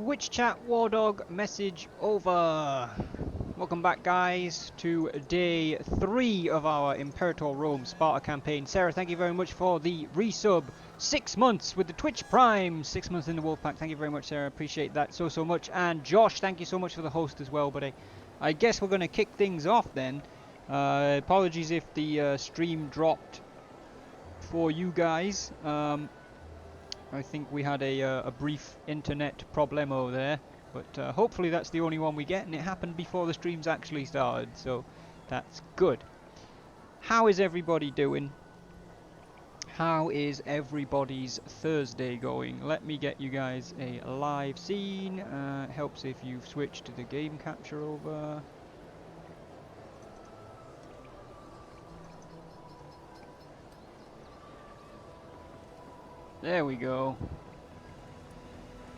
Twitch chat Wardog message over. Welcome back, guys, to day 3 of our Imperator Rome Sparta campaign. Sarah, thank you very much for the resub. 6 months with the Twitch Prime. 6 months in the Wolfpack. Thank you very much, Sarah. Appreciate that so much. And Josh, thank you so much for the host as well, buddy. I guess we're going to kick things off then. Apologies if the stream dropped for you guys. I think we had a brief internet problemo there, but hopefully that's the only one we get, and it happened before the streams actually started, so that's good. How is everybody doing? How is everybody's Thursday going? Let me get you guys a live scene. It helps if you've switched to the game capture over. There we go.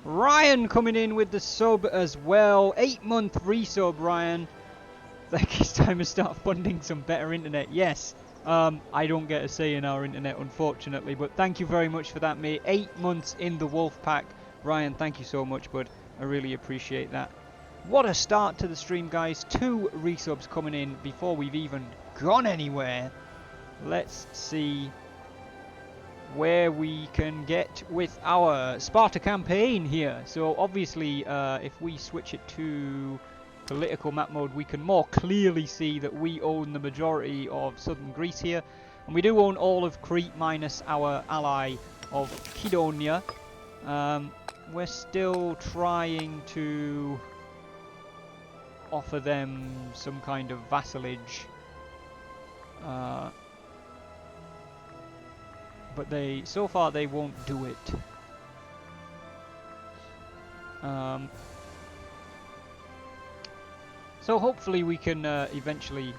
Ryan coming in with the sub as well. 8-month resub, Ryan. Like it's time to start funding some better internet. Yes, I don't get a say in our internet, unfortunately, but thank you very much for that, mate. 8 months in the Wolfpack. Ryan, thank you so much, bud. I really appreciate that. What a start to the stream, guys. 2 resubs coming in before we've even gone anywhere. Let's see where we can get with our Sparta campaign here. So obviously if we switch it to political map mode, we can more clearly see that we own the majority of southern Greece here, and we do own all of Crete minus our ally of Kydonia. We're still trying to offer them some kind of vassalage, but so far they won't do it. So hopefully we can eventually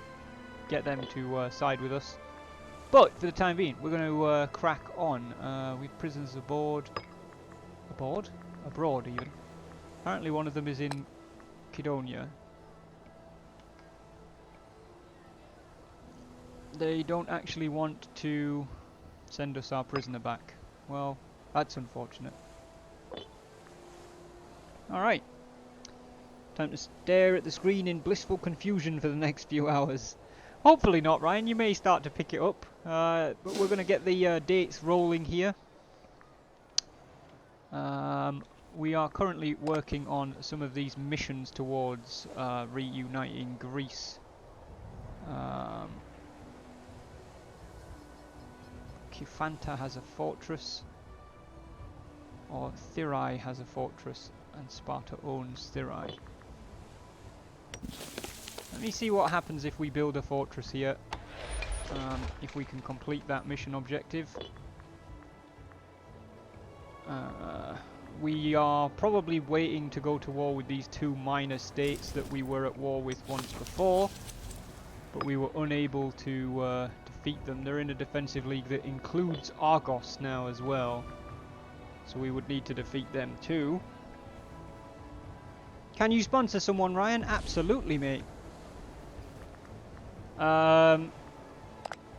get them to side with us. But for the time being, we're going to crack on. We've prisoners abroad even. Apparently one of them is in Kydonia. They don't actually want to send us our prisoner back. Well, that's unfortunate. Alright. Time to stare at the screen in blissful confusion for the next few hours. Hopefully not, Ryan. You may start to pick it up. But we're going to get the dates rolling here. We are currently working on some of these missions towards reuniting Greece. Kifanta has a fortress, or Thirai has a fortress, and Sparta owns Thirai. Let me see what happens if we build a fortress here, if we can complete that mission objective. We are probably waiting to go to war with these 2 minor states that we were at war with once before, but we were unable to defeat them. They're in a defensive league that includes Argos now as well, so we would need to defeat them too. Can you sponsor someone, Ryan? Absolutely, mate.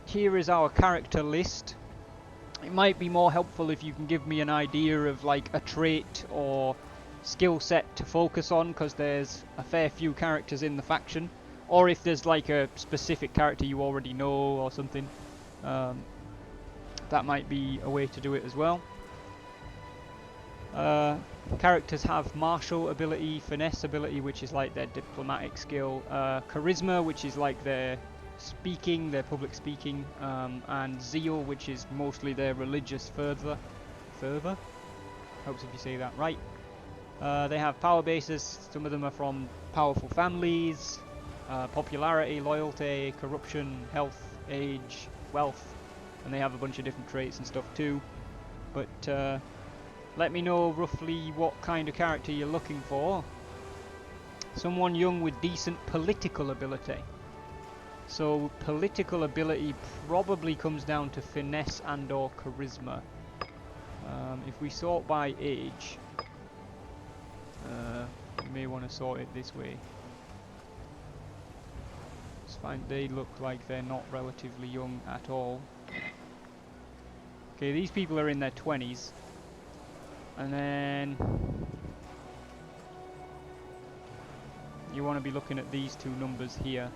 Here is our character list. It might be more helpful if you can give me an idea of like a trait or skill set to focus on, because there's a fair few characters in the faction. Or if there's like a specific character you already know or something, that might be a way to do it as well. Characters have martial ability, finesse ability, which is like their diplomatic skill, charisma, which is like their speaking, their public speaking, and zeal, which is mostly their religious fervor. Helps if you say that right. They have power bases. Some of them are from powerful families. Popularity, loyalty, corruption, health, age, wealth, and they have a bunch of different traits and stuff too. But let me know roughly what kind of character you're looking for. Someone young with decent political ability. So political ability probably comes down to finesse and or charisma. If we sort by age, you may want to sort it this way. Fine, they look like they're not relatively young at all. Okay, these people are in their 20s. And then want to be looking at these two numbers here.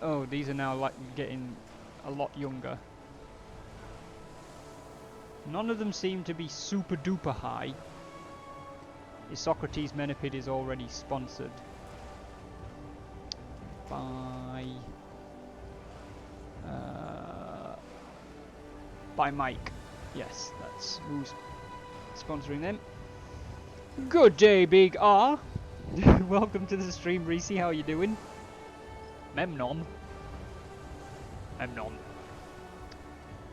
Oh, these are now like getting a lot younger. None of them seem to be super duper high. Is Socrates Menipid is already sponsored by Mike. Yes, that's who's sponsoring them. Good day, Big R. Welcome to the stream, Reese. How are you doing? Memnon.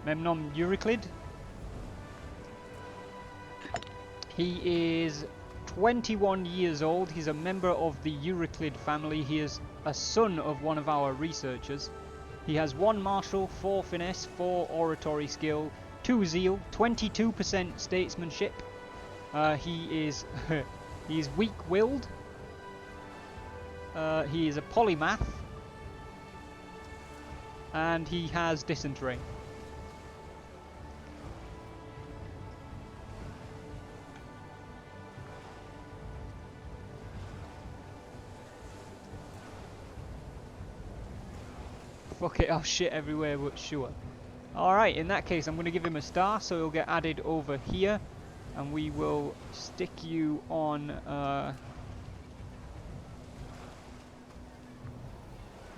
Memnon Euclid. He is 21 years old. He's a member of the Euclid family. He is a son of one of our researchers. He has 1 martial, 4 finesse, 4 oratory skill, 2 zeal, 22% statesmanship. He is weak-willed. He is a polymath. And he has dysentery. Fuck it, I'll shit everywhere but sure. Alright, in that case I'm going to give him a star, so he'll get added over here. And we will stick you on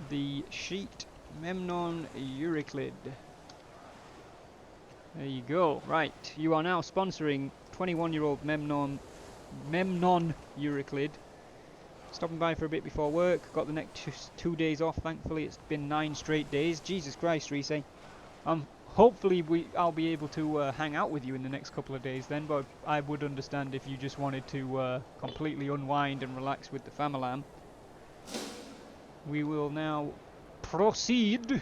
the sheet. Memnon Euclid. There you go. Right, you are now sponsoring 21-year-old Memnon Euclid. Stopping by for a bit before work. Got the next 2 days off. Thankfully, it's been 9 straight days. Jesus Christ, Reese. Hopefully I'll be able to hang out with you in the next couple of days then, but I would understand if you just wanted to completely unwind and relax with the family. We will now proceed.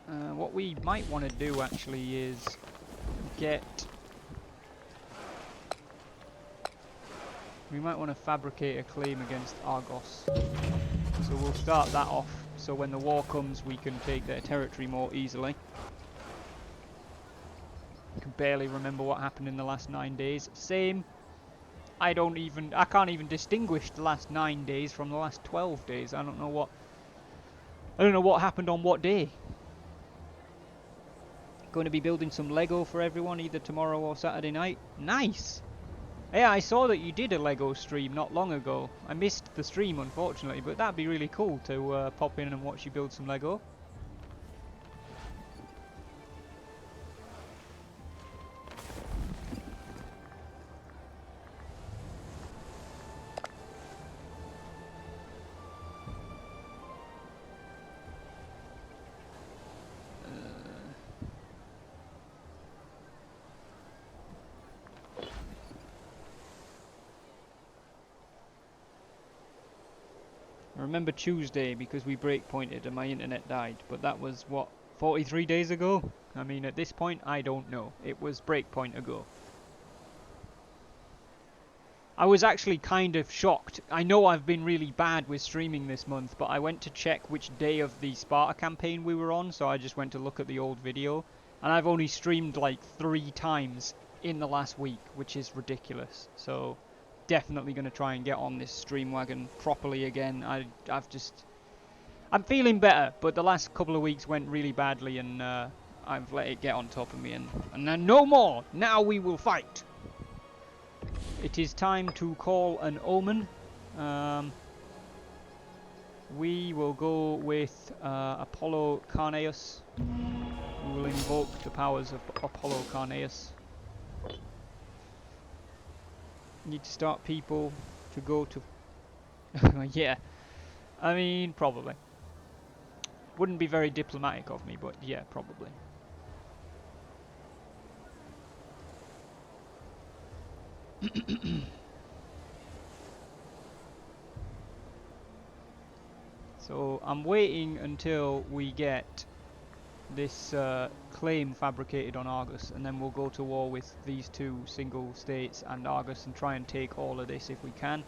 What we might want to do actually is we might want to fabricate a claim against Argos. So we'll start that off, so when the war comes we can take their territory more easily. I can barely remember what happened in the last 9 days. Same. I can't even distinguish the last 9 days from the last 12 days. I don't know what happened on what day. Going to be building some Lego for everyone either tomorrow or Saturday night. Nice! Yeah, I saw that you did a Lego stream not long ago. I missed the stream unfortunately, but that'd be really cool to pop in and watch you build some Lego. I remember Tuesday because we breakpointed and my internet died, but that was, what, 43 days ago? I mean, at this point, I don't know. It was breakpoint ago. I was actually kind of shocked. I know I've been really bad with streaming this month, but I went to check which day of the Sparta campaign we were on, so I just went to look at the old video, and I've only streamed like 3 times in the last week, which is ridiculous. So definitely going to try and get on this stream wagon properly again. I'm feeling better, but the last couple of weeks went really badly, and I've let it get on top of me, and then no more. Now we will fight. It is time to call an omen. We will go with Apollo Carneus. We will invoke the powers of Apollo Carneus. Need to start people to go to... yeah, I mean, probably. Wouldn't be very diplomatic of me, but yeah, probably. So I'm waiting until we get this claim fabricated on Argus, and then we'll go to war with these 2 single states and Argus and try and take all of this if we can,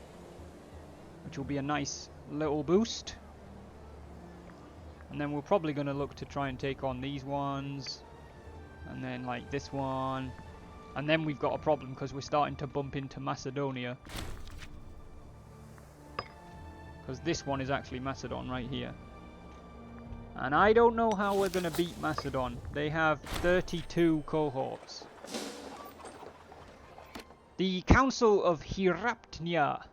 which will be a nice little boost. And then we're probably going to look to try and take on these ones. And then like this one. And then we've got a problem because we're starting to bump into Macedonia. Because this one is actually Macedon right here. And I don't know how we're going to beat Macedon. They have 32 cohorts. The Council of Hiraptnia,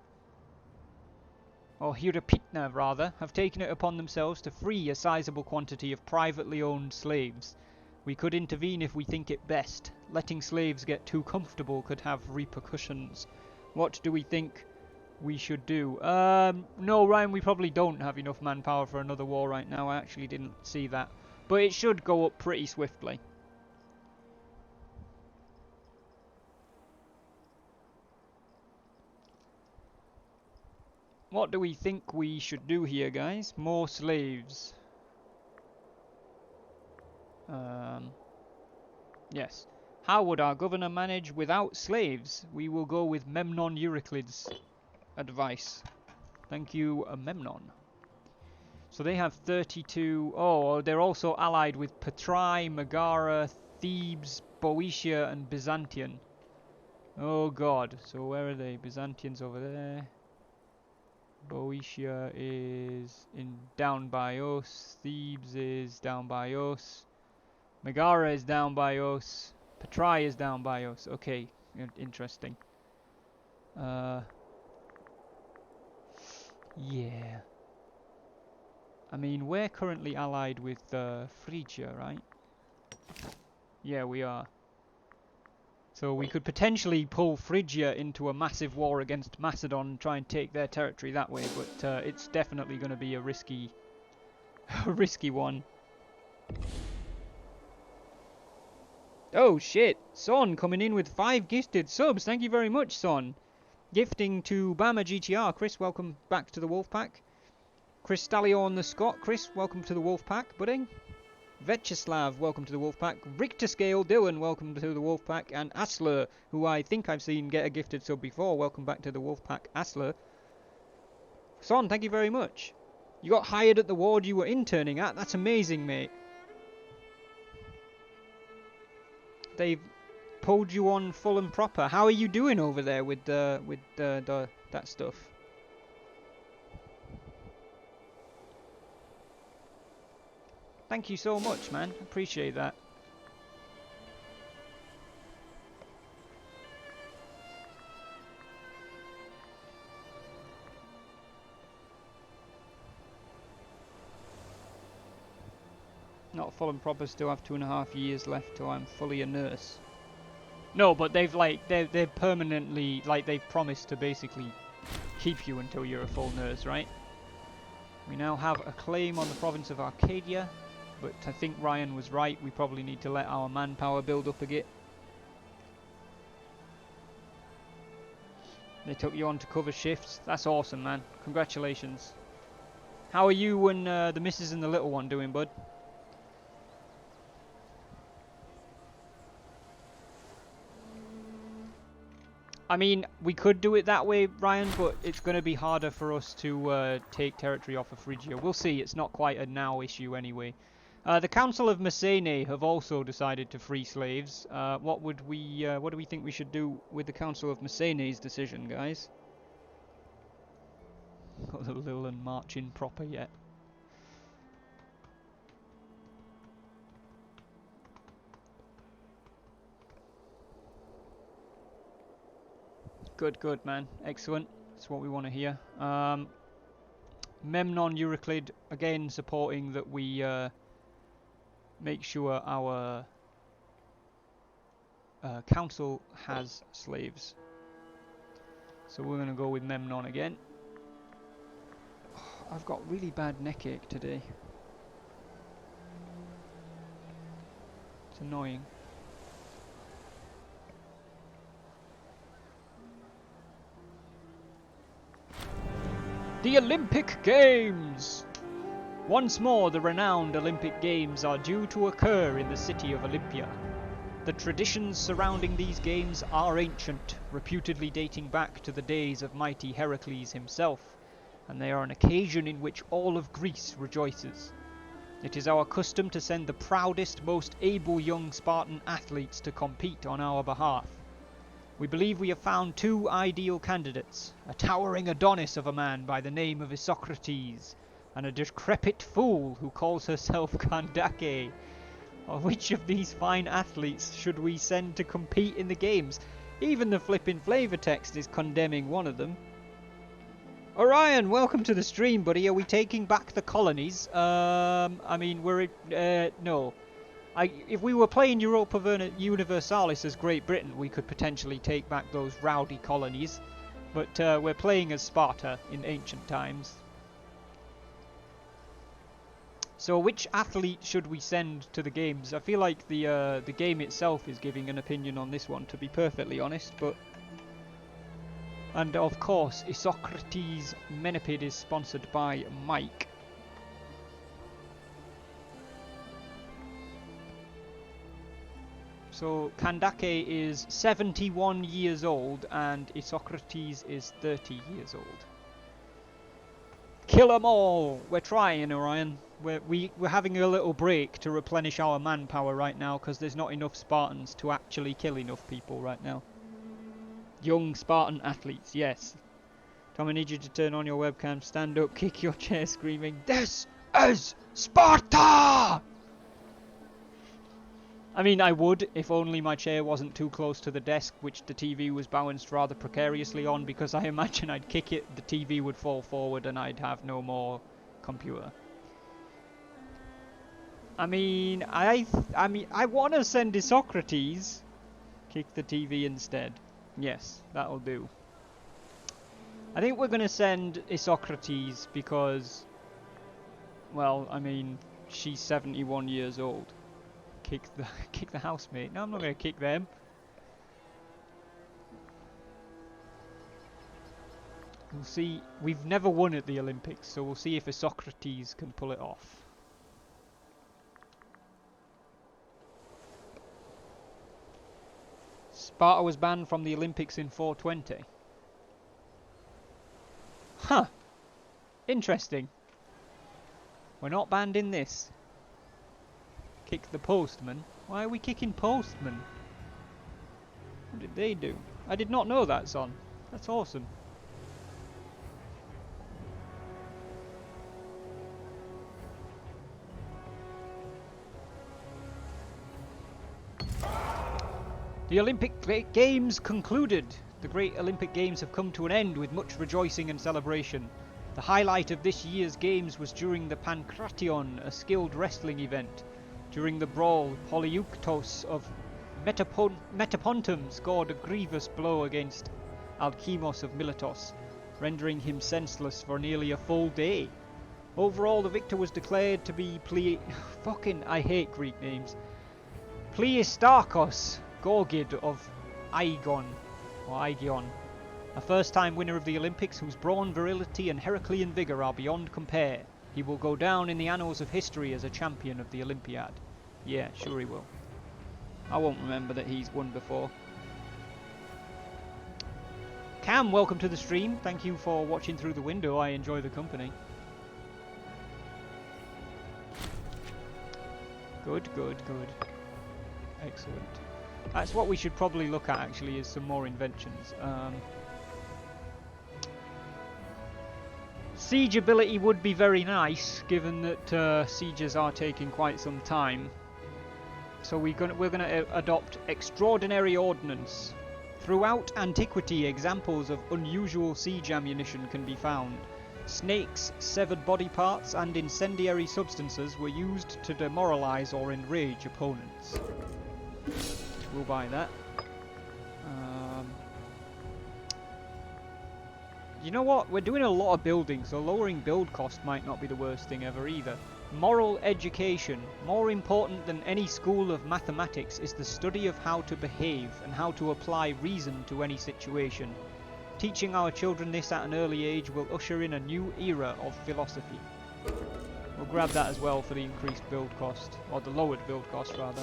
or Hirapitna rather, have taken it upon themselves to free a sizable quantity of privately owned slaves. We could intervene if we think it best. Letting slaves get too comfortable could have repercussions. What do we think we should do? No, Ryan, we probably don't have enough manpower for another war right now. I actually didn't see that. But it should go up pretty swiftly. What do we think we should do here, guys? More slaves. Yes. How would our governor manage without slaves? We will go with Memnon Euclid's advice. Thank you, Memnon. So they have 32... Oh, they're also allied with Patrai, Megara, Thebes, Boeotia, and Byzantium. Oh god. So where are they? Byzantium's over there. Boeotia is down by us. Thebes is down by us. Megara is down by us. Patrai is down by us. Okay, interesting. Yeah. I mean, we're currently allied with Phrygia, right? Yeah, we are. So we could potentially pull Phrygia into a massive war against Macedon and try and take their territory that way, but it's definitely going to be a risky, risky one. Oh shit! Son coming in with 5 gifted subs. Thank you very much, Son. Gifting to Bama GTR. Chris, welcome back to the Wolfpack. Chris Stallion the Scot. Chris, welcome to the Wolfpack, buddy. Vetcheslav, welcome to the Wolfpack. Richter Scale, Dylan, welcome to the Wolfpack. And Asler, who I think I've seen get a gifted sub before, welcome back to the Wolfpack. Asler. Son, thank you very much. You got hired at the ward you were interning at? That's amazing, mate. They've pulled you on full and proper. How are you doing over there with that stuff? Thank you so much, man. Appreciate that. Not full and proper, still have 2.5 years left till I'm fully a nurse. No, but they've they're permanently, they've promised to basically keep you until you're a full nurse, right? We now have a claim on the province of Arcadia, but I think Ryan was right. We probably need to let our manpower build up a bit. They took you on to cover shifts. That's awesome, man. Congratulations. How are you and the missus and the little one doing, bud? I mean, we could do it that way, Ryan, but it's going to be harder for us to take territory off of Phrygia. We'll see. It's not quite a now issue anyway. The Council of Messene have also decided to free slaves. What do we think we should do with the Council of Messene's decision, guys? Got the Lillian marching proper yet. Good, good, man. Excellent. That's what we want to hear. Memnon Euclid, again, supporting that we make sure our council has slaves. So we're going to go with Memnon again. Oh, I've got really bad neck ache today. It's annoying. The Olympic Games! Once more, the renowned Olympic Games are due to occur in the city of Olympia. The traditions surrounding these games are ancient, reputedly dating back to the days of mighty Heracles himself, and they are an occasion in which all of Greece rejoices. It is our custom to send the proudest, most able young Spartan athletes to compete on our behalf. We believe we have found two ideal candidates, a towering Adonis of a man by the name of Isocrates, and a decrepit fool who calls herself Kandake. Which of these fine athletes should we send to compete in the games? Even the flippin' flavor text is condemning one of them. Orion, welcome to the stream, buddy. Are we taking back the colonies? I mean, no. If we were playing Europa Universalis as Great Britain, we could potentially take back those rowdy colonies. But we're playing as Sparta in ancient times. So which athlete should we send to the games? I feel like the game itself is giving an opinion on this one, to be perfectly honest. And of course, Isocrates Menipid is sponsored by Mike. So Kandake is 71 years old and Isocrates is 30 years old. Kill 'em all! We're trying, Orion. We're having a little break to replenish our manpower right now because there's not enough Spartans to actually kill enough people right now. Young Spartan athletes, yes. Tom, I need you to turn on your webcam, stand up, kick your chair screaming, "This is Sparta!" I mean, I would, if only my chair wasn't too close to the desk, which the TV was balanced rather precariously on, because I imagine I'd kick it, the TV would fall forward, and I'd have no more computer. I mean, I want to send Isocrates. Kick the TV instead. Yes, that'll do. I think we're going to send Isocrates because, well, I mean, she's 71 years old. Kick the housemate. No, I'm not going to kick them. We'll see. We've never won at the Olympics, so we'll see if Isocrates can pull it off. Sparta was banned from the Olympics in 420. Huh. Interesting. We're not banned in this. Kick the postman. Why are we kicking postman? What did they do? I did not know that's on. That's awesome. The Olympic Games concluded. The Great Olympic Games have come to an end with much rejoicing and celebration. The highlight of this year's games was during the Pankration, a skilled wrestling event. During the brawl, Polyeuktos of Metapontum scored a grievous blow against Alkimos of Miletos, rendering him senseless for nearly a full day. Overall, the victor was declared to be fucking, I hate Greek names. Pleistarchos Gorgid of Aigon, a first-time winner of the Olympics whose brawn, virility and Heraclean vigour are beyond compare. He will go down in the annals of history as a champion of the Olympiad. Yeah, sure he will. I won't remember that he's won before. Cam, welcome to the stream. Thank you for watching through the window. I enjoy the company. Good, good, good. Excellent. That's what we should probably look at, actually, is some more inventions. Siege ability would be very nice, given that sieges are taking quite some time. So we're gonna adopt extraordinary ordnance. Throughout antiquity, examples of unusual siege ammunition can be found. Snakes, severed body parts, and incendiary substances were used to demoralize or enrage opponents. We'll buy that. You know what? We're doing a lot of building, so lowering build cost might not be the worst thing ever either. Moral education. More important than any school of mathematics is the study of how to behave and how to apply reason to any situation. Teaching our children this at an early age will usher in a new era of philosophy. We'll grab that as well for the increased build cost, or the lowered build cost rather.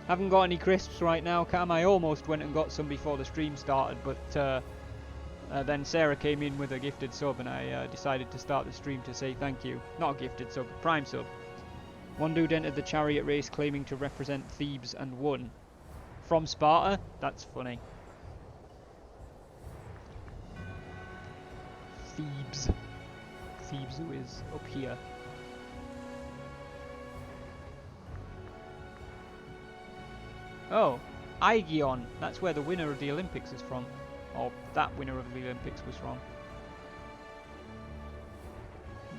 Haven't got any crisps right now, Cam. I almost went and got some before the stream started, but Then Sarah came in with a gifted sub, and I decided to start the stream to say thank you. Not a gifted sub, prime sub. One dude entered the chariot race claiming to represent Thebes and won. From Sparta? That's funny. Thebes. Thebes who is up here. Oh, Aigion. That's where the winner of the Olympics is from. Or that winner of the Olympics was from.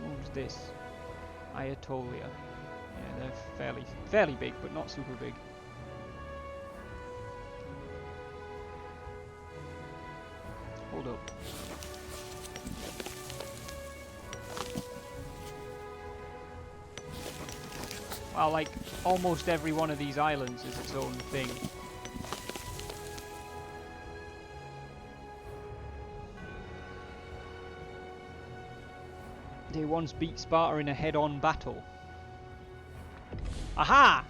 What was this? Ayatollah. Yeah, they're fairly big, but not super big. Hold up. Well, like, almost every one of these islands is its own thing. They once beat Sparta in a head-on battle. Aha!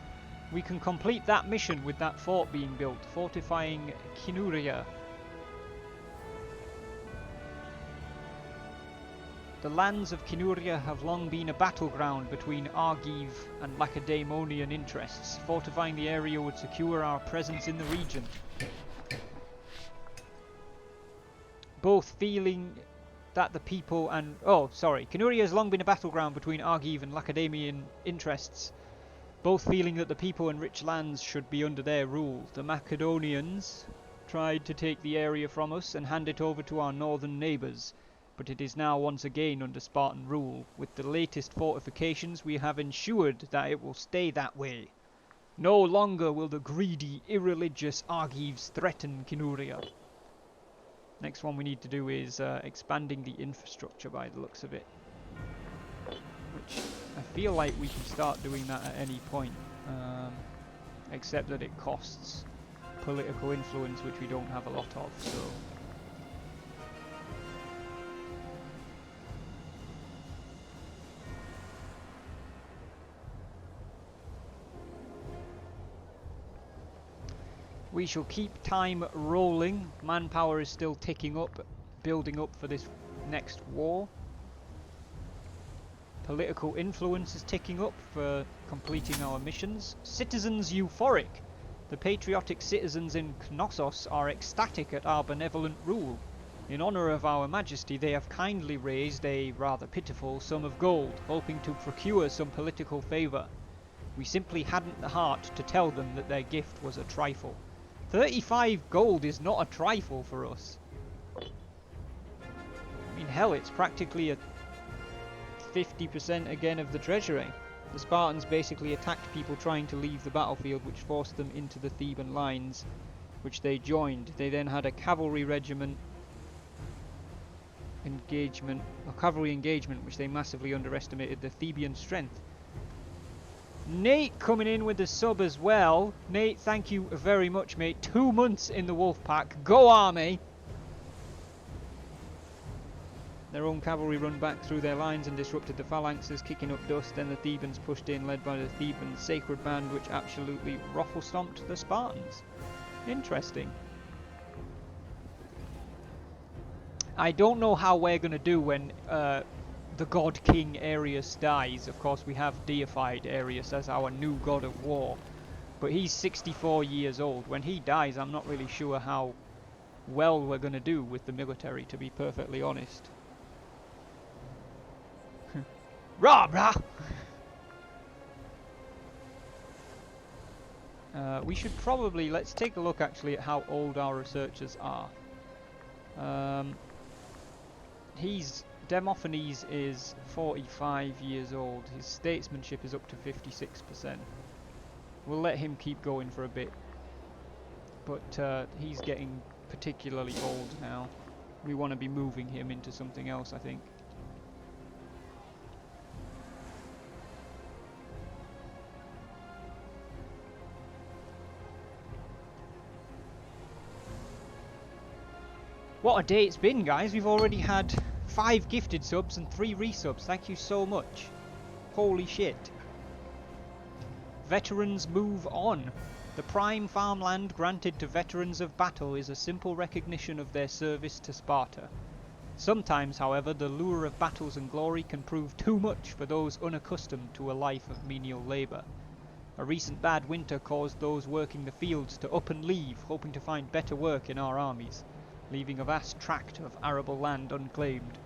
We can complete that mission with that fort being built, fortifying Kinuria. The lands of Kinuria have long been a battleground between Argive and Lacedaemonian interests. Fortifying the area would secure our presence in the region. Both feeling that the people and... Oh, sorry. Kinuria has long been a battleground between Argive and Lacedaemonian interests. Both feeling that the people and rich lands should be under their rule. The Macedonians tried to take the area from us and hand it over to our northern neighbours, but it is now once again under Spartan rule. With the latest fortifications, we have ensured that it will stay that way. No longer will the greedy, irreligious Argives threaten Kinuria. Next one we need to do is expanding the infrastructure by the looks of it. Which I feel like we can start doing that at any point. Except that it costs political influence, which we don't have a lot of, so... We shall keep time rolling. Manpower is still ticking up, building up for this next war. Political influence is ticking up for completing our missions. Citizens euphoric. The patriotic citizens in Knossos are ecstatic at our benevolent rule. In honour of our majesty, they have kindly raised a rather pitiful sum of gold, hoping to procure some political favour. We simply hadn't the heart to tell them that their gift was a trifle. 35 gold is not a trifle for us. I mean, hell, it's practically a 50% again of the treasury. The Spartans basically attacked people trying to leave the battlefield, which forced them into the Theban lines, which they joined. They then had a cavalry regiment engagement, a cavalry engagement, which they massively underestimated the Theban strength. Nate coming in with the sub as well. Nate, thank you very much, mate. 2 months in the wolf pack. Go army! Their own cavalry run back through their lines and disrupted the phalanxes, kicking up dust. Then the Thebans pushed in, led by the Theban sacred band, which absolutely ruffle-stomped the Spartans. Interesting. I don't know how we're going to do when the god king Arius dies. Of course, we have deified Arius as our new god of war, but he's 64 years old. When he dies, I'm not really sure how well we're going to do with the military, to be perfectly honest. Rah, brah! We should probably, let's take a look actually at how old our researchers are. Demophanes is 45 years old. His statesmanship is up to 56%. We'll let him keep going for a bit. But he's getting particularly old now. We want to be moving him into something else, I think. What a day it's been, guys. We've already had 5 gifted subs and 3 resubs. Thank you so much. Holy shit. Veterans move on. The prime farmland granted to veterans of battle is a simple recognition of their service to Sparta. Sometimes, however, the lure of battles and glory can prove too much for those unaccustomed to a life of menial labour. A recent bad winter caused those working the fields to up and leave, hoping to find better work in our armies, leaving a vast tract of arable land unclaimed.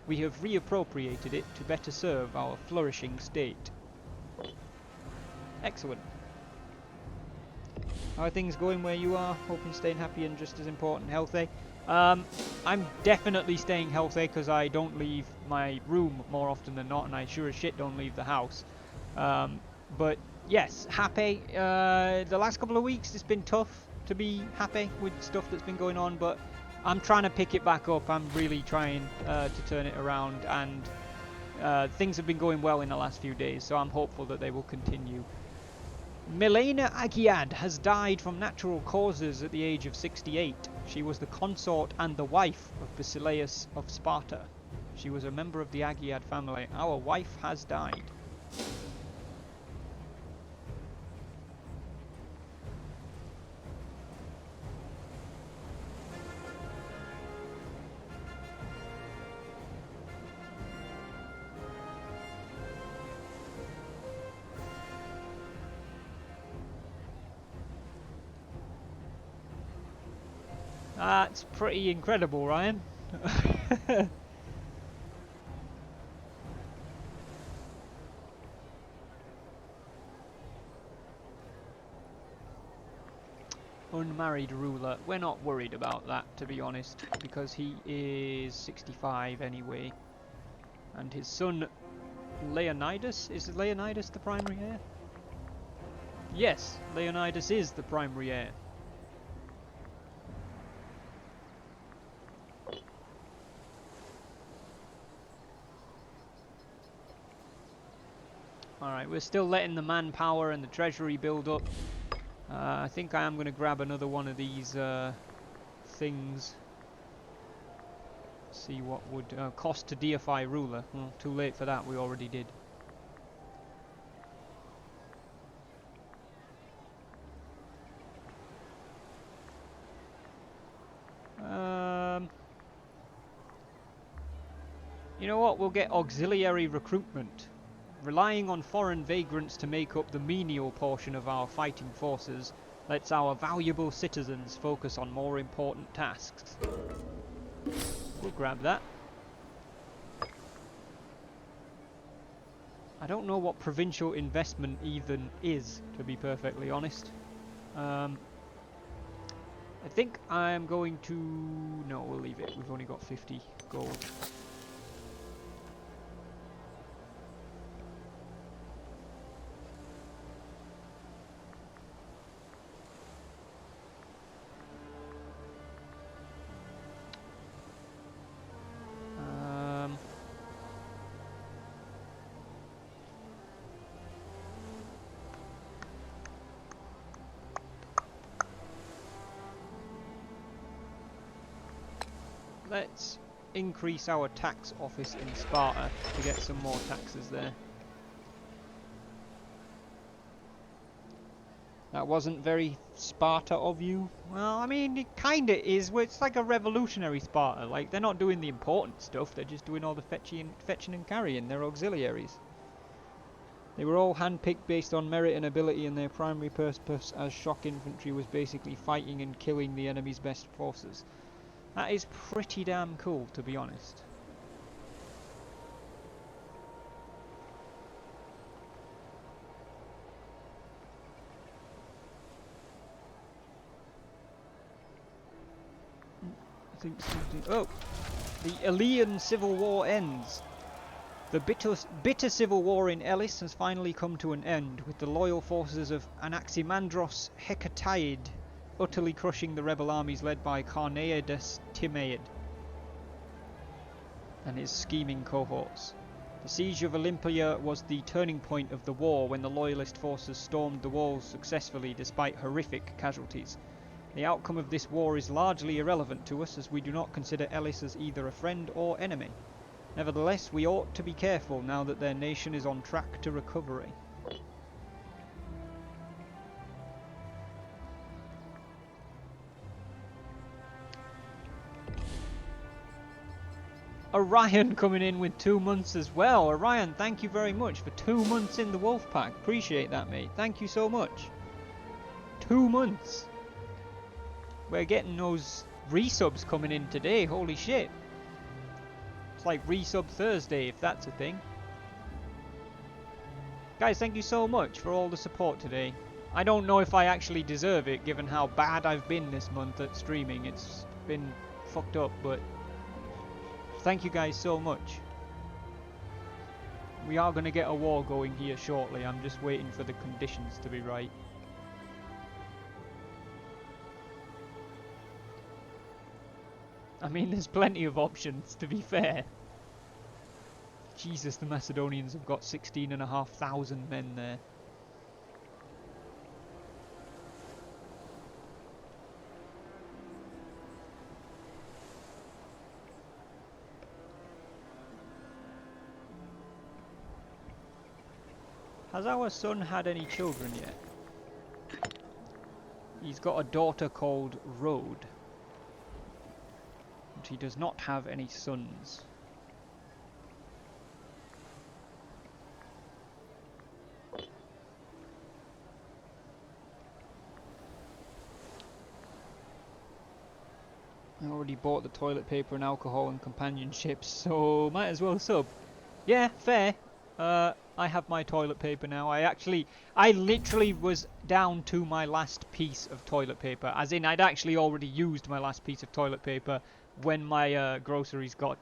We have reappropriated it to better serve our flourishing state. Excellent. How are things going where you are? Hoping staying happy and just as important, healthy. I'm definitely staying healthy because I don't leave my room more often than not, and I sure as shit don't leave the house. But yes, happy. The last couple of weeks it's been tough to be happy with stuff that's been going on, but I'm trying to pick it back up. I'm really trying to turn it around, and things have been going well in the last few days, so I'm hopeful that they will continue. Milena Agiad has died from natural causes at the age of 68. She was the consort and the wife of Basileus of Sparta. She was a member of the Agiad family. Our wife has died. That's pretty incredible, Ryan. Unmarried ruler. We're not worried about that, to be honest, because he is 65 anyway. And his son, Leonidas? Is Leonidas the primary heir? Yes, Leonidas is the primary heir. Alright, we're still letting the manpower and the treasury build up. I think I am going to grab another one of these things. See what would cost to deify ruler. Well, too late for that, we already did. You know what, we'll get auxiliary recruitment. Relying on foreign vagrants to make up the menial portion of our fighting forces lets our valuable citizens focus on more important tasks. We'll grab that. I don't know what provincial investment even is, to be perfectly honest. I think I'm going to... No, we'll leave it. We've only got 50 gold. Let's increase our tax office in Sparta to get some more taxes there. That wasn't very Sparta of you. Well, I mean, it kinda is. It's like a revolutionary Sparta. Like, they're not doing the important stuff, they're just doing all the fetching and carrying. They're auxiliaries. They were all handpicked based on merit and ability, and their primary purpose as shock infantry was basically fighting and killing the enemy's best forces. That is pretty damn cool, to be honest. I think something... Oh! The Elean Civil War ends. The bitter civil war in Elis has finally come to an end, with the loyal forces of Anaximandros Hecataid utterly crushing the rebel armies led by Carneades Timaeid and his scheming cohorts. The siege of Olympia was the turning point of the war, when the loyalist forces stormed the walls successfully despite horrific casualties. The outcome of this war is largely irrelevant to us, as we do not consider Elis as either a friend or enemy. Nevertheless, we ought to be careful now that their nation is on track to recovery. Orion coming in with 2 months as well. Orion, thank you very much for 2 months in the Wolfpack. Appreciate that, mate. Thank you so much. 2 months. We're getting those resubs coming in today. Holy shit. It's like resub Thursday, if that's a thing. Guys, thank you so much for all the support today. I don't know if I actually deserve it, given how bad I've been this month at streaming. It's been fucked up, but thank you guys so much. We are going to get a war going here shortly. I'm just waiting for the conditions to be right. I mean, there's plenty of options, to be fair. Jesus, the Macedonians have got 16,500 men there. Has our son had any children yet? He's got a daughter called Rode. But he does not have any sons. I already bought the toilet paper and alcohol and companionships, so might as well sub. Yeah, fair. I have my toilet paper now. I literally was down to my last piece of toilet paper. As in, I'd actually already used my last piece of toilet paper when my groceries got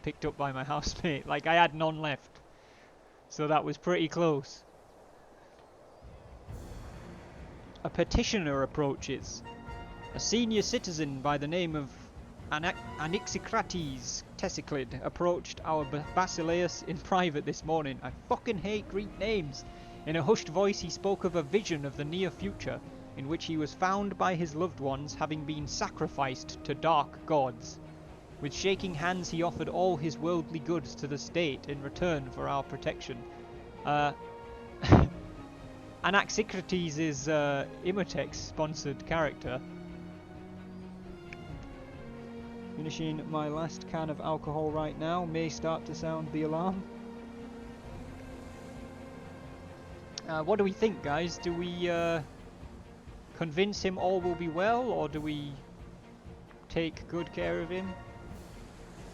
picked up by my housemate. Like, I had none left. So that was pretty close. A petitioner approaches. A senior citizen by the name of Anixikrates Tesiclid approached our Basileus in private this morning. I fucking hate Greek names. In a hushed voice he spoke of a vision of the near future, in which he was found by his loved ones having been sacrificed to dark gods. With shaking hands he offered all his worldly goods to the state in return for our protection. Anaxicrates is Imhotep's sponsored character. Finishing my last can of alcohol right now. May start to sound the alarm. What do we think, guys? Do we convince him all will be well, or do we take good care of him?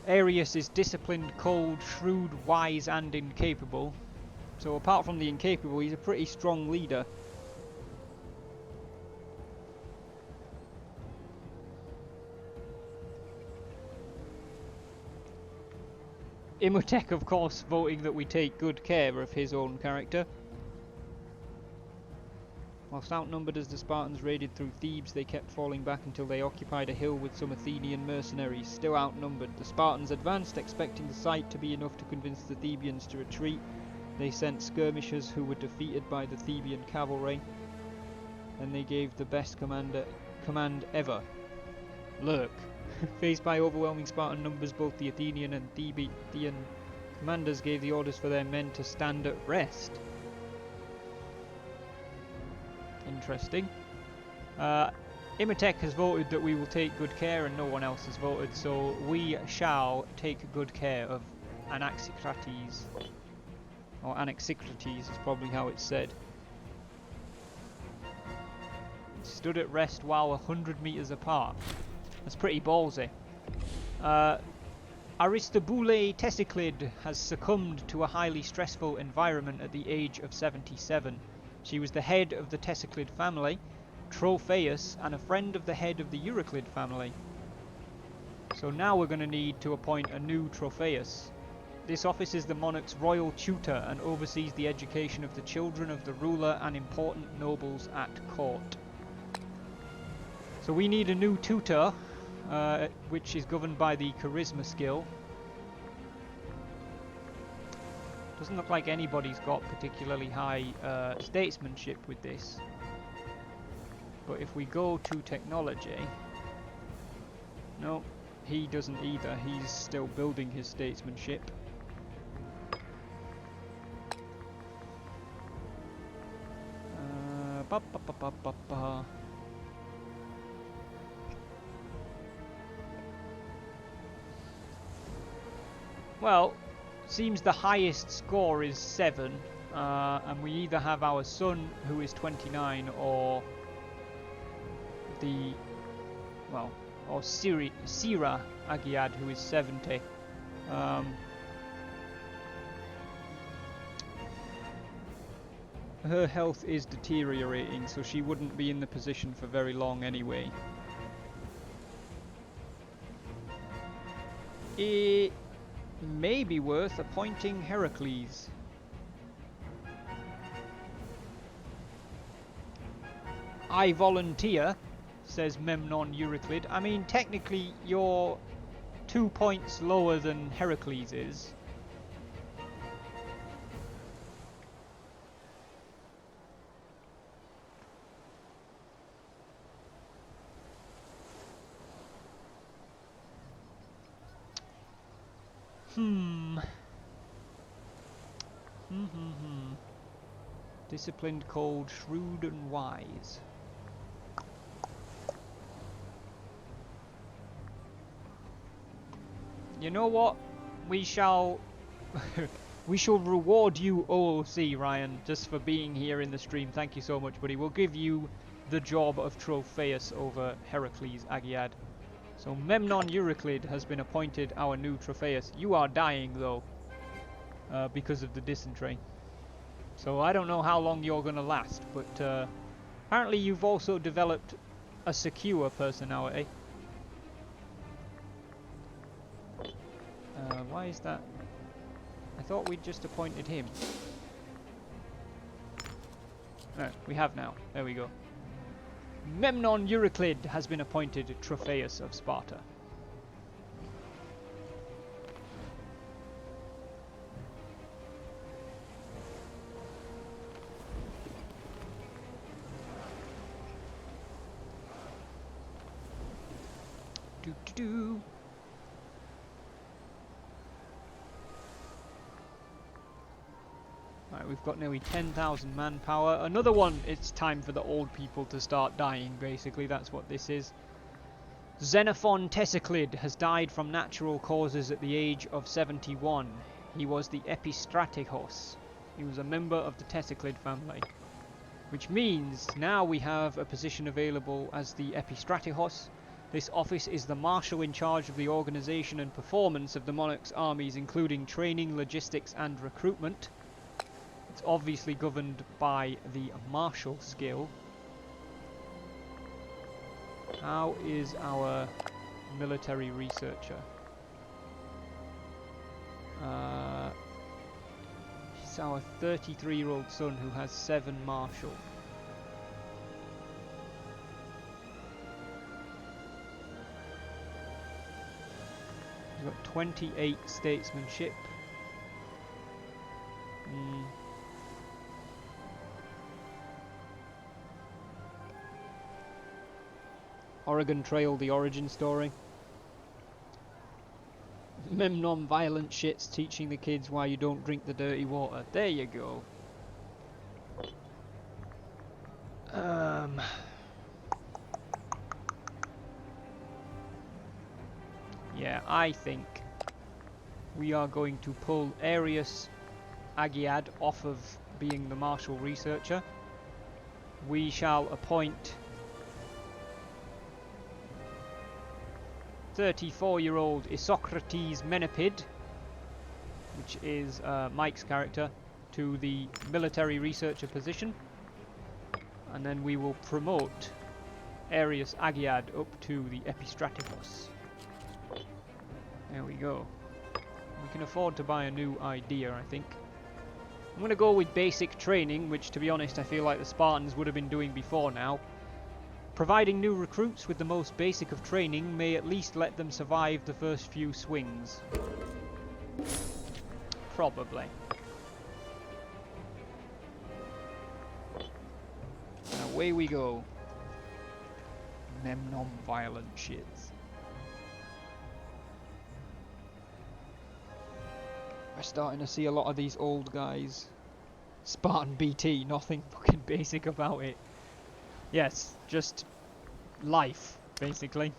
Arius is disciplined, cold, shrewd, wise, and incapable. So apart from the incapable, he's a pretty strong leader. Imhotep, of course, voting that we take good care of his own character. Whilst outnumbered as the Spartans raided through Thebes, they kept falling back until they occupied a hill with some Athenian mercenaries. Still outnumbered, the Spartans advanced, expecting the sight to be enough to convince the Thebians to retreat. They sent skirmishers who were defeated by the Theban cavalry, and they gave the best command ever. Lurk. Faced by overwhelming Spartan numbers, both the Athenian and Theban commanders gave the orders for their men to stand at rest. Interesting. Imhotep has voted that we will take good care, and no one else has voted, so we shall take good care of Anaxicrates. Or Anaxicrates is probably how it's said. Stood at rest while 100 meters apart. That's pretty ballsy. Aristobule Tesiclid has succumbed to a highly stressful environment at the age of 77. She was the head of the Tesiclid family, Trophaeus, and a friend of the head of the Euryclid family. So now we're going to need to appoint a new Trophaeus. This office is the monarch's royal tutor and oversees the education of the children of the ruler and important nobles at court. So we need a new tutor, which is governed by the charisma skill. Doesn't look like anybody's got particularly high statesmanship with this. But if we go to technology... No, he doesn't either. He's still building his statesmanship. Ba, ba, ba, ba, ba, ba. Well, seems the highest score is 7, and we either have our son, who is 29, or the, well, or Sira Agiad, who is 70. Her health is deteriorating, so she wouldn't be in the position for very long anyway. It may be worth appointing Heracles. I volunteer, says Memnon Euryclid. I mean, technically, you're 2 points lower than Heracles is. Disciplined, cold, shrewd, and wise. You know what? We shall... we shall reward you, OOC, Ryan, just for being here in the stream. Thank you so much, buddy. We'll give you the job of Trophaeus over Heracles Agiad. So Memnon Euryclid has been appointed our new Trophaeus. You are dying, though, because of the dysentery. So I don't know how long you're going to last, but apparently you've also developed a secure personality. Why is that? I thought we'd just appointed him. No, we have now. There we go. Memnon Euryclid has been appointed Trophaeus of Sparta. Do. Right, we've got nearly 10,000 manpower. Another one, it's time for the old people to start dying, basically. That's what this is. Xenophon Tesiclid has died from natural causes at the age of 71. He was the Epistratihos. He was a member of the Tesiclid family. Which means now we have a position available as the Epistratihos. This office is the marshal in charge of the organisation and performance of the monarch's armies, including training, logistics and recruitment. It's obviously governed by the martial skill. How is our military researcher? He's our 33-year-old son who has 7 martial. He's got 28 statesmanship. Oregon Trail, the origin story. Memnon violent shits teaching the kids why you don't drink the dirty water. There you go. Yeah, I think we are going to pull Arius Agiad off of being the martial researcher. We shall appoint 34-year-old Isocrates Menipid, which is Mike's character, to the military researcher position. And then we will promote Arius Agiad up to the Epistratihos. There we go. We can afford to buy a new idea, I think. I'm going to go with basic training, which to be honest I feel like the Spartans would have been doing before now. Providing new recruits with the most basic of training may at least let them survive the first few swings. Probably. And away we go. Memnon violent shits. We're starting to see a lot of these old guys. Spartan BT, nothing fucking basic about it. Yes, just life, basically.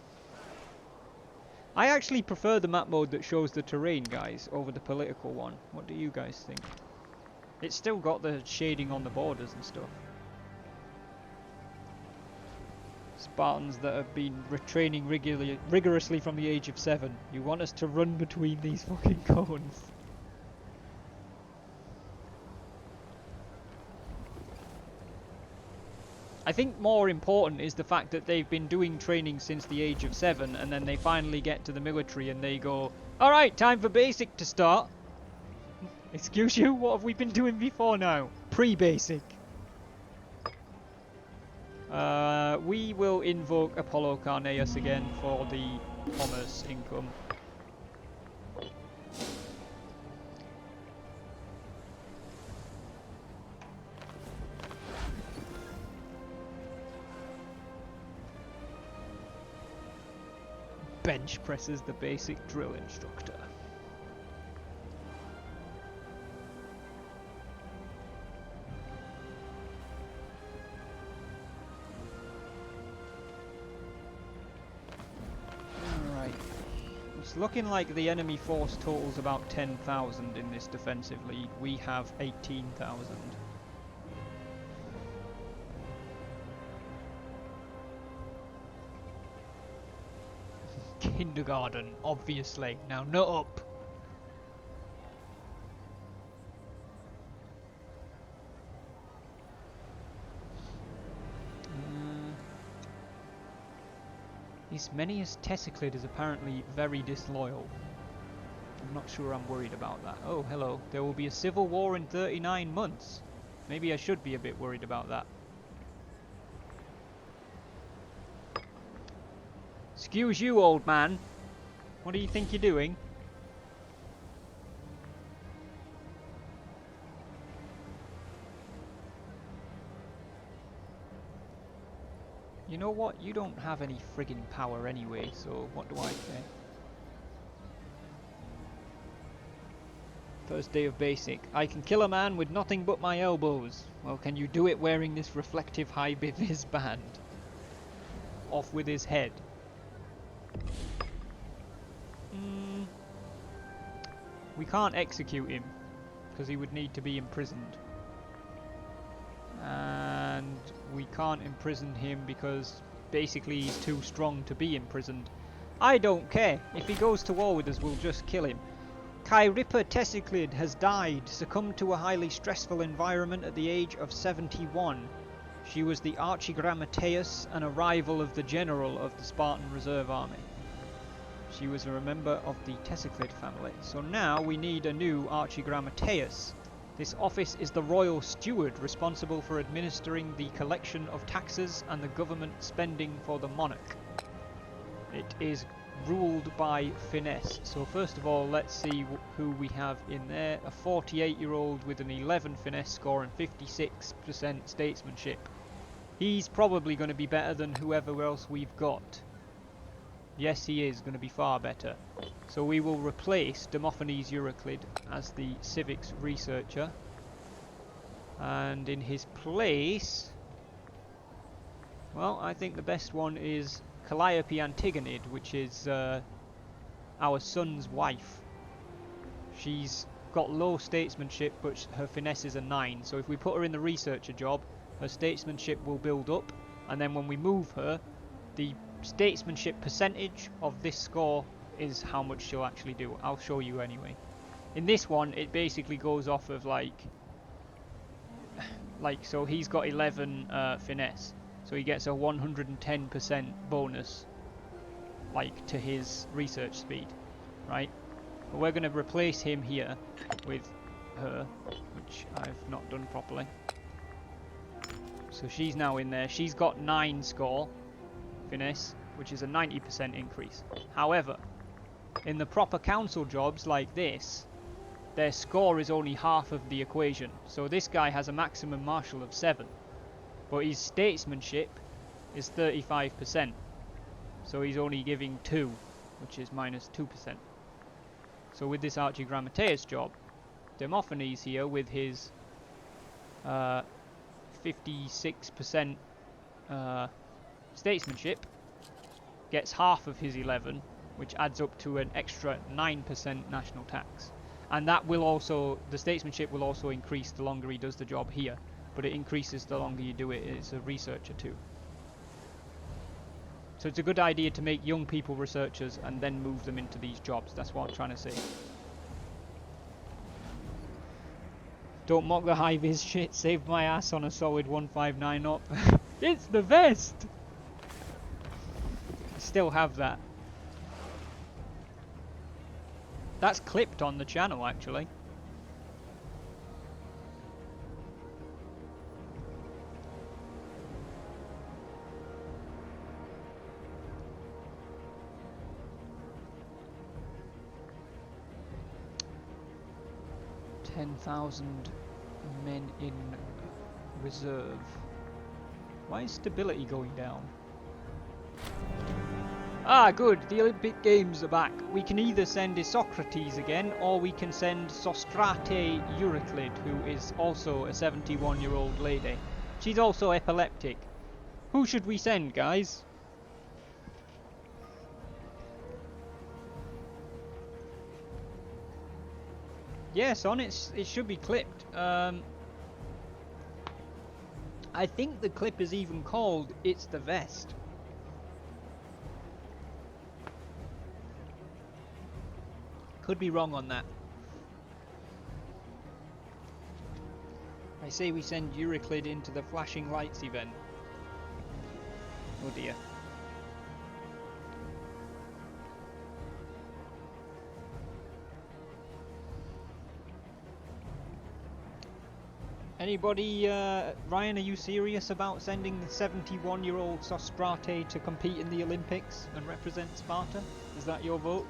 I actually prefer the map mode that shows the terrain, guys, over the political one. What do you guys think? It's still got the shading on the borders and stuff. Spartans that have been retraining rigorously from the age of 7. You want us to run between these fucking cones. I think more important is the fact that they've been doing training since the age of 7, and then they finally get to the military and they go, alright, time for basic to start. Excuse you, what have we been doing before now? Pre-basic. We will invoke Apollo Carneus again for the commerce income. Bench presses the basic drill instructor. Alright. It's looking like the enemy force totals about 10,000 in this defensive league. We have 18,000. Kindergarten, obviously. Now, nut up. Ismenias Tessiclid is apparently very disloyal. I'm not sure I'm worried about that. Oh, hello. There will be a civil war in 39 months. Maybe I should be a bit worried about that. Excuse you, old man. What do you think you're doing? You know what? You don't have any friggin' power anyway, so what do I care? First day of basic. I can kill a man with nothing but my elbows. Well, can you do it wearing this reflective high-vis band? Off with his head. We can't execute him, because he would need to be imprisoned. And we can't imprison him because basically he's too strong to be imprisoned. I don't care. If he goes to war with us, we'll just kill him. Chiripa Tessiclid has died, succumbed to a highly stressful environment at the age of 71. She was the Archigrammateus, and a rival of the general of the Spartan Reserve Army. She was a member of the Tessiclid family. So now we need a new Archigrammateus. This office is the royal steward, responsible for administering the collection of taxes and the government spending for the monarch. It is ruled by finesse. So first of all, let's see who we have in there. A 48-year-old with an 11 finesse score and 56% statesmanship. He's probably going to be better than whoever else we've got. Yes, he is going to be far better. So we will replace Demophanes Euclid as the civics researcher. And in his place, well, I think the best one is Calliope Antigonid, which is our son's wife. She's got low statesmanship, but her finesse is a 9. So if we put her in the researcher job, her statesmanship will build up. And then when we move her, the statesmanship percentage of this score is how much she'll actually do. I'll show you anyway. In this one, it basically goes off of like so he's got 11 finesse, so he gets a 110% bonus, like, to his research speed, right? But we're going to replace him here with her, which I've not done properly. So she's now in there. She's got 9 score finesse, which is a 90% increase. However, in the proper council jobs like this, their score is only half of the equation. So this guy has a maximum martial of 7, but his statesmanship is 35%. So he's only giving 2, which is minus 2%. So with this Archigrammateus job, Demophanes here with his 56% statesmanship gets half of his 11 which adds up to an extra 9% national tax. And that will also, the statesmanship will also increase the longer he does the job here, but it increases the longer you do it as a researcher too. So it's a good idea to make young people researchers and then move them into these jobs. That's what I'm trying to say. Don't mock the high vis shit. Saved my ass on a solid 159 up. It's the vest! Still have that. That's clipped on the channel actually. $10,000 men in reserve. Why is stability going down? Ah, good. The Olympic Games are back. We can either send Isocrates again, or we can send Sostrate Euryclid, who is also a 71-year-old lady. She's also epileptic. Who should we send, guys? Yes, on it should be clipped. I think the clip is even called "It's the Vest." Could be wrong on that. I say we send Euryclid into the flashing lights event. Oh dear. Anybody, Ryan, are you serious about sending the 71-year-old Sostrate to compete in the Olympics and represent Sparta? Is that your vote?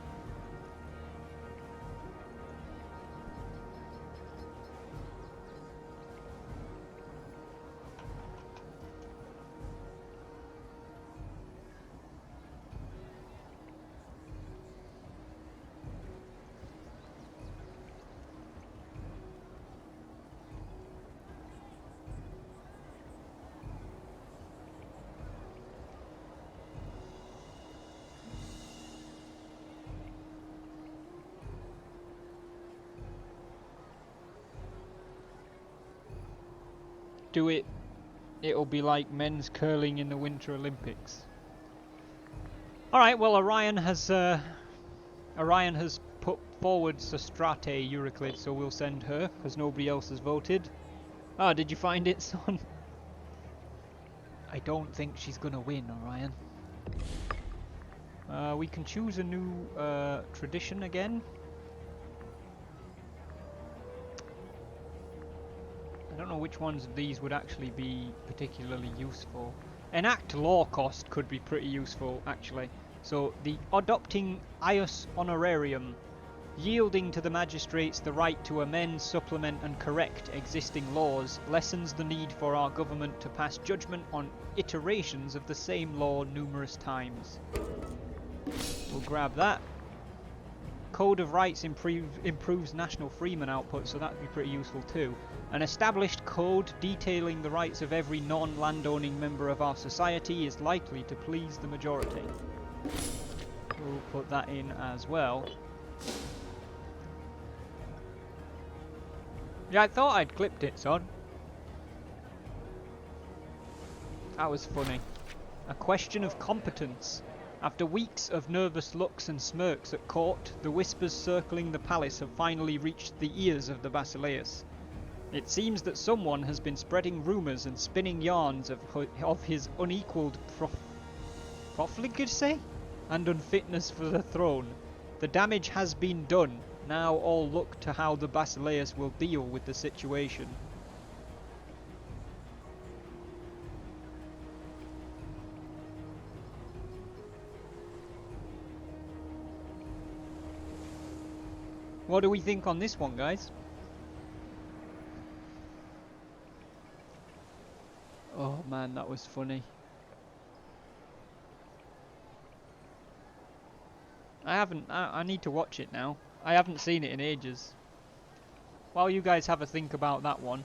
Do it. It'll be like men's curling in the Winter Olympics. Alright, well Orion has put forward Sostrate Euryclid, so we'll send her, because nobody else has voted. Ah, did you find it, son? I don't think she's gonna win, Orion. We can choose a new tradition again. I don't know which ones of these would actually be particularly useful. Enact law cost could be pretty useful, actually. So, the adopting ius honorarium, yielding to the magistrates the right to amend, supplement and correct existing laws, lessens the need for our government to pass judgment on iterations of the same law numerous times. We'll grab that. Code of Rights improves national freeman output, so that would be pretty useful too. An established code detailing the rights of every non-landowning member of our society is likely to please the majority. We'll put that in as well. Yeah, I thought I'd clipped it, son. That was funny. A question of competence. After weeks of nervous looks and smirks at court, the whispers circling the palace have finally reached the ears of the Basileus. It seems that someone has been spreading rumours and spinning yarns of his unequalled profligacy and unfitness for the throne. The damage has been done. Now all look to how the Basileus will deal with the situation. What do we think on this one, guys? Oh man, that was funny. I need to watch it now. I haven't seen it in ages. While you guys have a think about that one.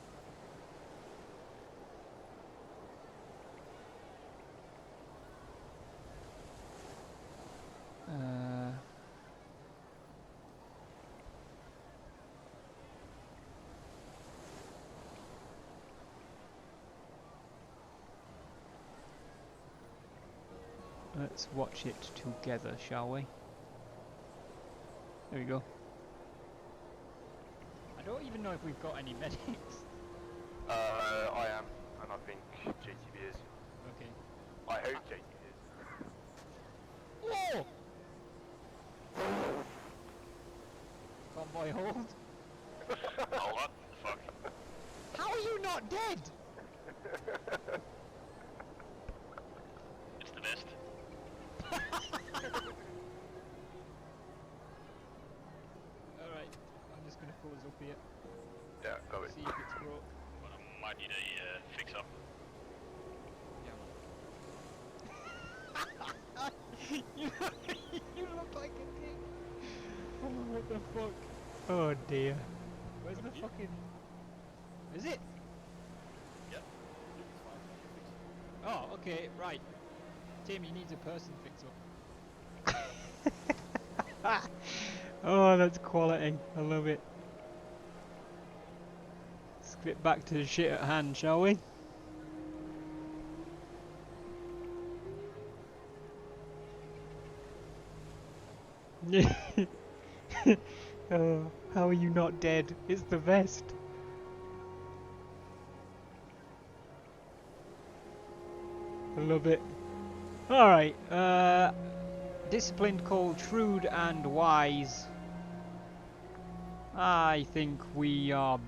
Let's watch it together, shall we? There we go. I don't even know if we've got any medics. I am, and I think JTB is. Okay. I hope JTB is. Whoa! Convoy hold. Oh, what the fuck? How are you not dead? It's the best. Alright, I'm just gonna pause up here. Yeah, go it. See if it's broke. But I might need a fix up. you, you look like a dick. Oh, what the fuck? Oh dear. Where's the fucking... Is it? Yeah. Oh, okay, right. Tim, he needs a person fix up. Oh, that's quality. I love it. Let's get back to the shit at hand, shall we? Oh, how are you not dead? It's the best. I love it. Alright, disciplined, cold, shrewd and wise. I think we are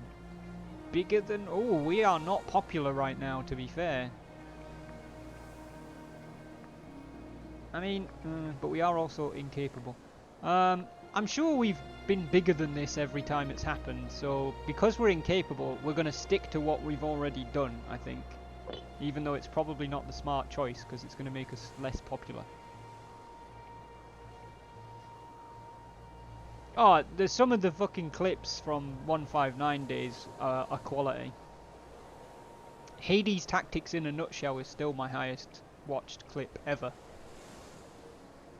bigger than... Oh, we are not popular right now, to be fair. I mean, but we are also incapable. I'm sure we've been bigger than this every time it's happened, so because we're incapable, we're going to stick to what we've already done, I think. Even though it's probably not the smart choice, because it's going to make us less popular. Oh, there's some of the fucking clips from 159 days are quality. Hades' Tactics in a Nutshell is still my highest watched clip ever.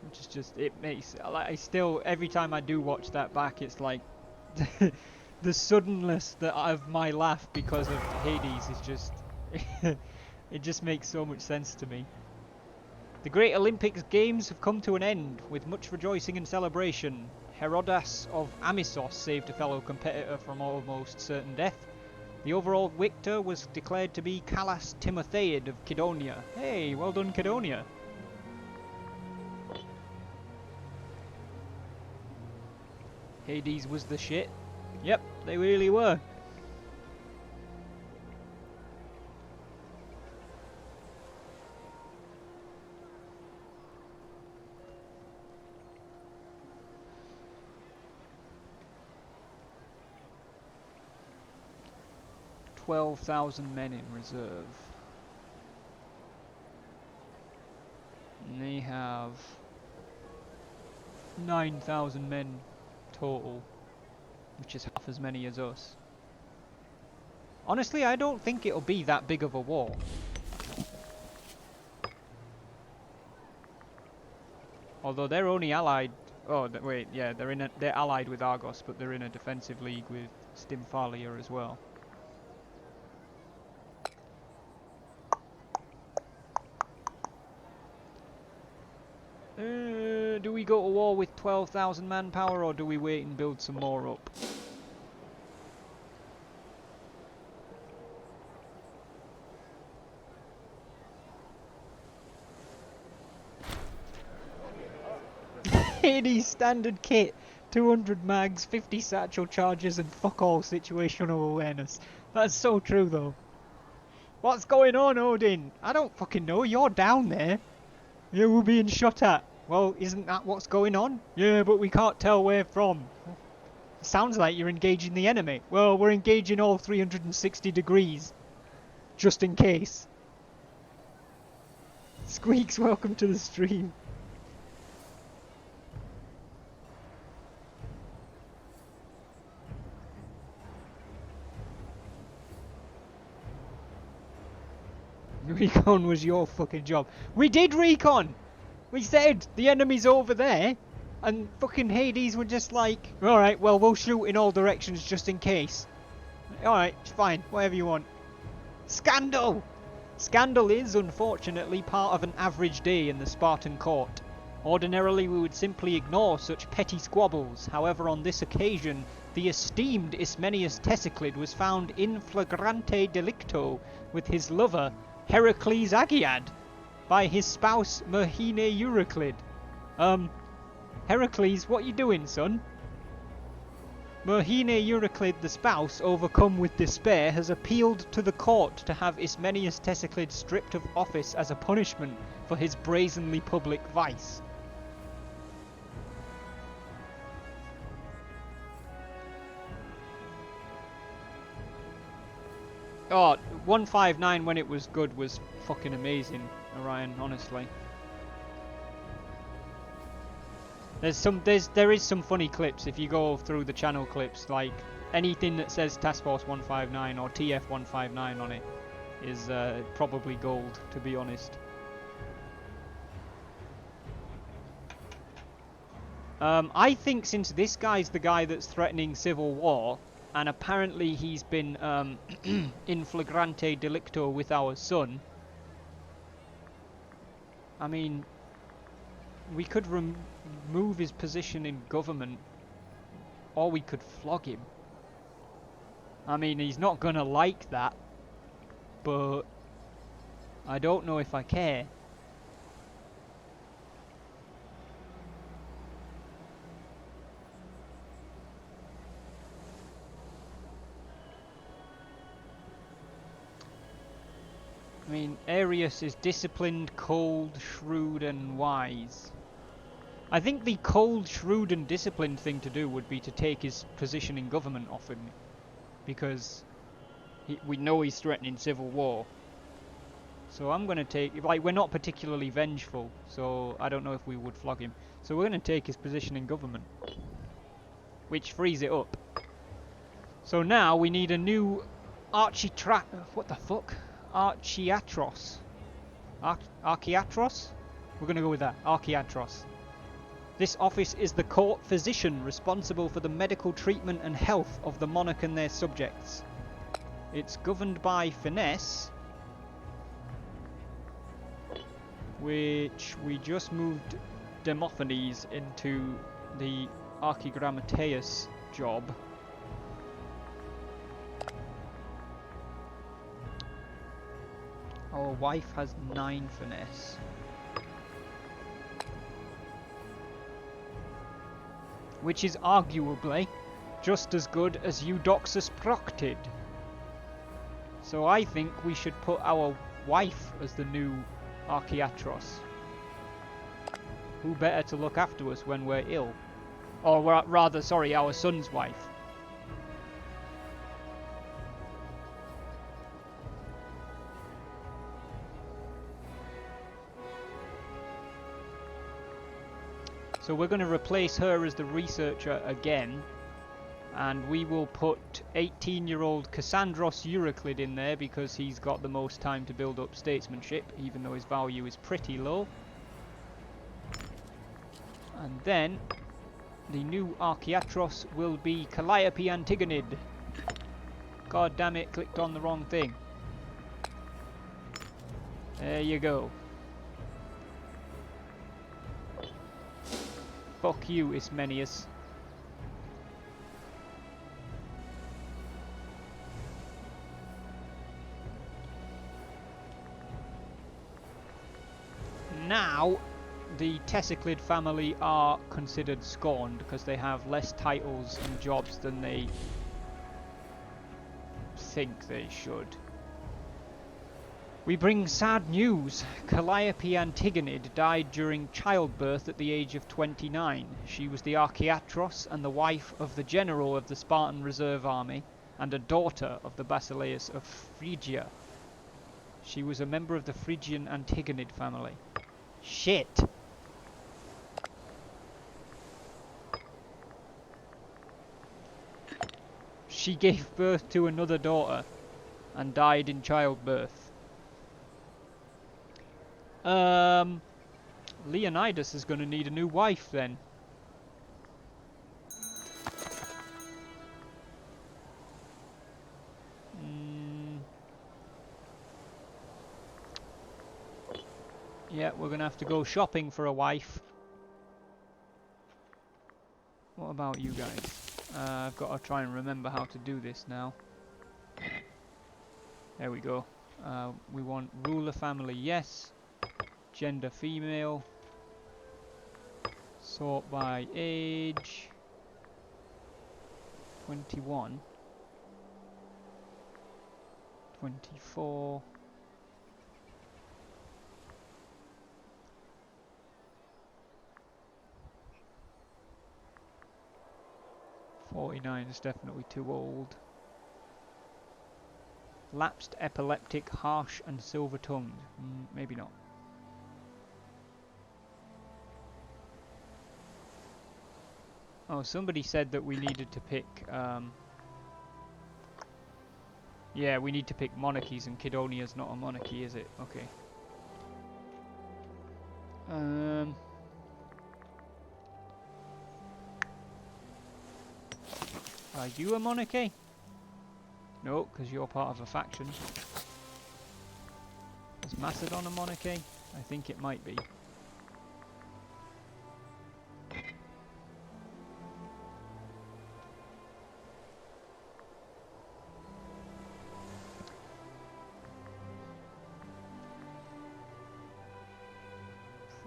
Which is just, it makes, like, I still, every time I do watch that back, it's like, the suddenness that of my laugh because of Hades is just, it just makes so much sense to me. The Great Olympics Games have come to an end, with much rejoicing and celebration. Herodas of Amisos saved a fellow competitor from almost certain death. The overall victor was declared to be Callas Timotheid of Kydonia. Hey, well done Kydonia. Hades was the shit. Yep, they really were. $12,000 men in reserve. And they have 9,000 men total, which is half as many as us. Honestly, I don't think it'll be that big of a war. Although they're only allied. Oh wait, yeah, they're allied with Argos, but they're in a defensive league with Stymphalia as well. Do we go to war with 12,000 manpower, or do we wait and build some more up? Hades standard kit, 200 mags, 50 satchel charges, and fuck all situational awareness. That's so true though. What's going on, Odin? I don't fucking know, you're down there. Yeah, we're being shot at. Well, isn't that what's going on? Yeah, but we can't tell where from. Sounds like you're engaging the enemy. Well, we're engaging all 360 degrees. Just in case. Squeaks, welcome to the stream. Recon was your fucking job. We did recon! We said the enemy's over there, and fucking Hades were just like, alright, well, we'll shoot in all directions just in case. Alright, fine, whatever you want. Scandal! Scandal is, unfortunately, part of an average day in the Spartan court. Ordinarily we would simply ignore such petty squabbles, however on this occasion the esteemed Ismenias Tesiclid was found in flagrante delicto with his lover Heracles Agiad by his spouse Merhine Euryclid. Heracles, what you doing, son? Merhine Euryclid, the spouse, overcome with despair, has appealed to the court to have Ismenias Tesiclid stripped of office as a punishment for his brazenly public vice. Oh, 159 when it was good was fucking amazing, Orion, honestly. There is some funny clips if you go through the channel clips, like anything that says Task Force 159 or TF 159 on it is probably gold, to be honest. I think since this guy's the guy that's threatening civil war, and apparently he's been in flagrante delicto with our son, I mean, we could remove his position in government, or we could flog him. I mean, he's not gonna like that, but I don't know if I care. I mean, Arius is disciplined, cold, shrewd, and wise. I think the cold, shrewd, and disciplined thing to do would be to take his position in government off him, because we know he's threatening civil war. So I'm going to take... Like, we're not particularly vengeful, so I don't know if we would flog him. So we're going to take his position in government, which frees it up. So now we need a new what the fuck? Archiatros. Archiatros? We're going to go with that. Archiatros. This office is the court physician responsible for the medical treatment and health of the monarch and their subjects. It's governed by finesse, which we just moved Demophanes into the Archigrammateus job. Our wife has 9 finesse. Which is arguably just as good as Eudoxus Proctid. So I think we should put our wife as the new Archiatros. Who better to look after us when we're ill? Or rather, sorry, our son's wife. So we're going to replace her as the researcher again, and we will put 18-year-old Cassandros Euryclid in there because he's got the most time to build up statesmanship, even though his value is pretty low. And then the new Archiatros will be Calliope Antigonid. God damn it, clicked on the wrong thing. There you go. Fuck you, Ismenias. Now, the Tesiclid family are considered scorned because they have less titles and jobs than they think they should. We bring sad news. Calliope Antigonid died during childbirth at the age of 29. She was the Archiatros and the wife of the general of the Spartan reserve army and a daughter of the Basileus of Phrygia. She was a member of the Phrygian Antigonid family. Shit! She gave birth to another daughter and died in childbirth. Leonidas is going to need a new wife then. Yeah, we're gonna have to go shopping for a wife. What about you guys? I've got to try and remember how to do this now. There we go. We want ruler family, yes. Gender female. Sort by age. 21. 24. 49 is definitely too old. Lapsed, epileptic, harsh and silver-tongued. Maybe not. Oh, somebody said that we needed to pick... yeah, we need to pick monarchies, and Kidonia's not a monarchy, is it? Okay. Are you a monarchy? No, because you're part of a faction. Is Macedon a monarchy? I think it might be.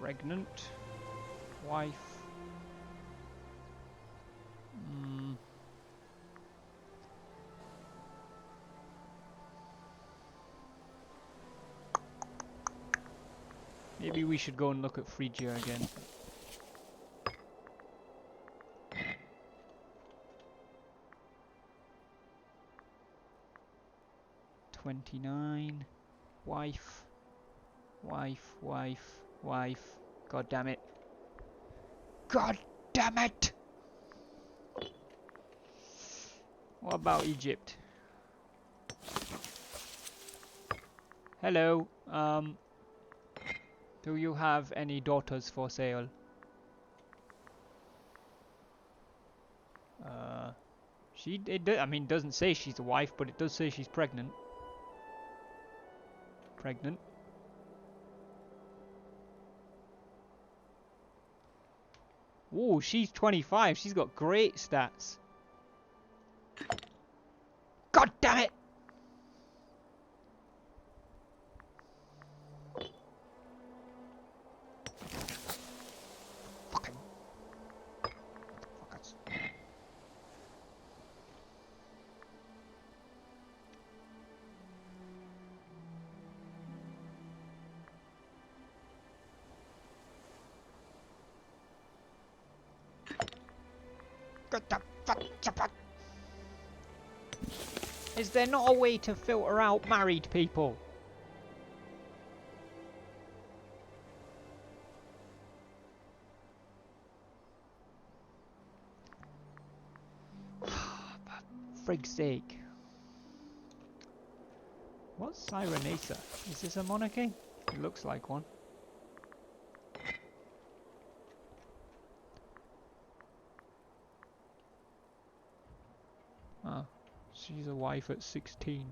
Pregnant. Wife. Maybe we should go and look at Phrygia again. "29. Wife. Wife, wife, wife. God damn it. God damn it! What about Egypt? Hello, do you have any daughters for sale? I mean, doesn't say she's a wife, but it does say she's pregnant. Pregnant. Ooh, she's 25. She's got great stats. God damn it! Fucking fuckers. Get the fuck. Is there not a way to filter out married people? For frig's sake. What's Cyrenaica? Is this a monarchy? It looks like one. Oh, she's a wife at 16.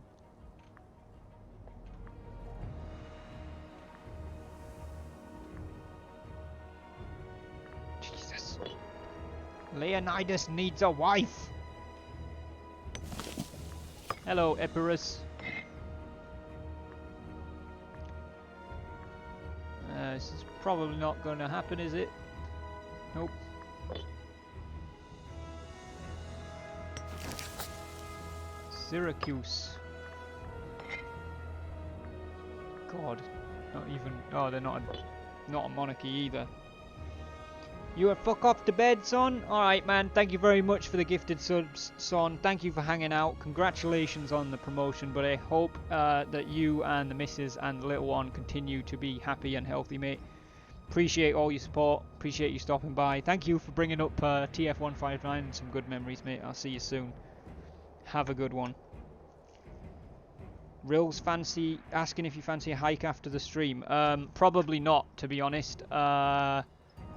Jesus. Leonidas needs a wife! Hello, Epirus. This is probably not going to happen, is it? Nope. Syracuse. God, not even. Oh, they're not a monarchy either. You a fuck off to bed, son? Alright, man. Thank you very much for the gifted subs, son. Thank you for hanging out. Congratulations on the promotion, but I hope that you and the missus and the little one continue to be happy and healthy, mate. Appreciate all your support. Appreciate you stopping by. Thank you for bringing up TF159 and some good memories, mate. I'll see you soon. Have a good one. Rills asking if you fancy a hike after the stream. Probably not, to be honest.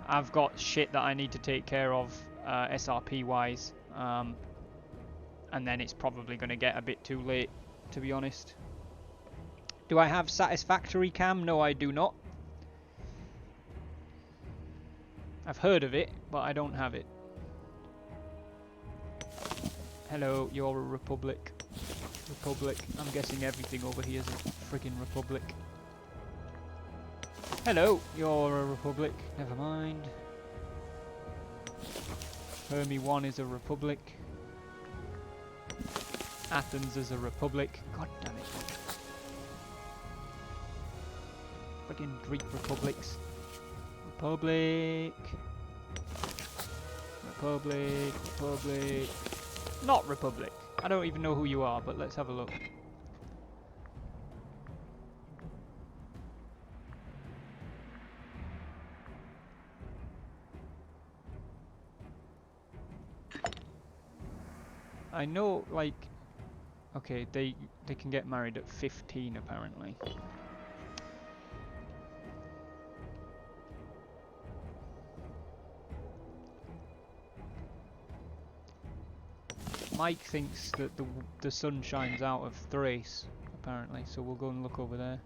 I've got shit that I need to take care of SRP wise, and then it's probably going to get a bit too late, to be honest. Do I have satisfactory cam? No, I do not. I've heard of it, but I don't have it. Hello, you're a republic. Republic. I'm guessing everything over here is a friggin' republic. Hello, you're a republic. Never mind. Hermie 1 is a republic. Athens is a republic. God damn it. Friggin' Greek republics. Republic. Republic. Republic. Not republic. I don't even know who you are, but let's have a look. I know, like, okay, they can get married at 15 apparently. Mike thinks that the sun shines out of Thrace apparently, so we'll go and look over there.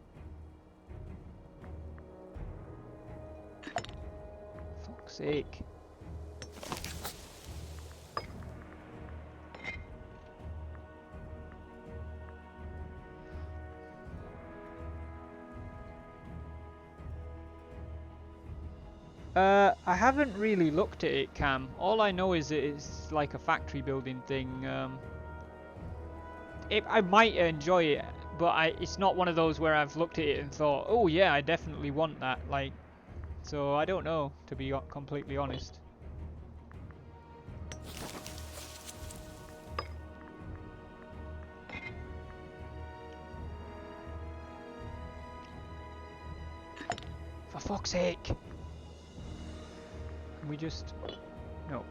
Fuck's sake. I haven't really looked at it, Cam. All I know is it's like a factory building thing. I might enjoy it, but it's not one of those where I've looked at it and thought, oh yeah, I definitely want that. Like, so I don't know, to be completely honest. For fuck's sake! Can we just... No.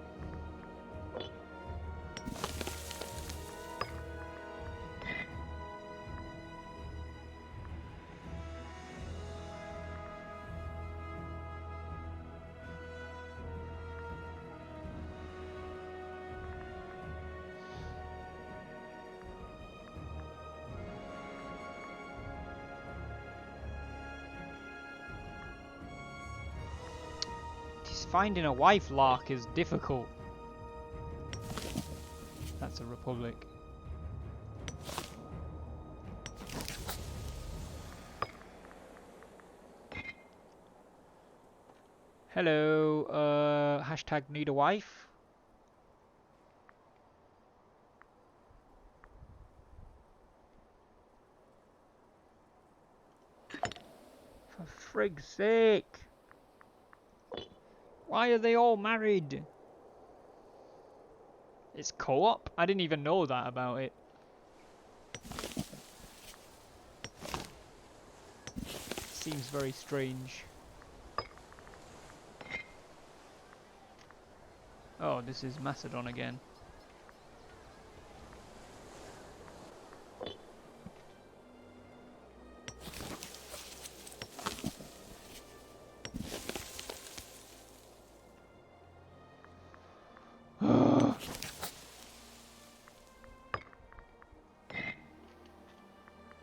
Finding a wife, Lark, is difficult. That's a republic. Hello, hashtag need a wife. For frig's sake. Why are they all married? It's co-op? I didn't even know that about it. Seems very strange. Oh, this is Macedon again.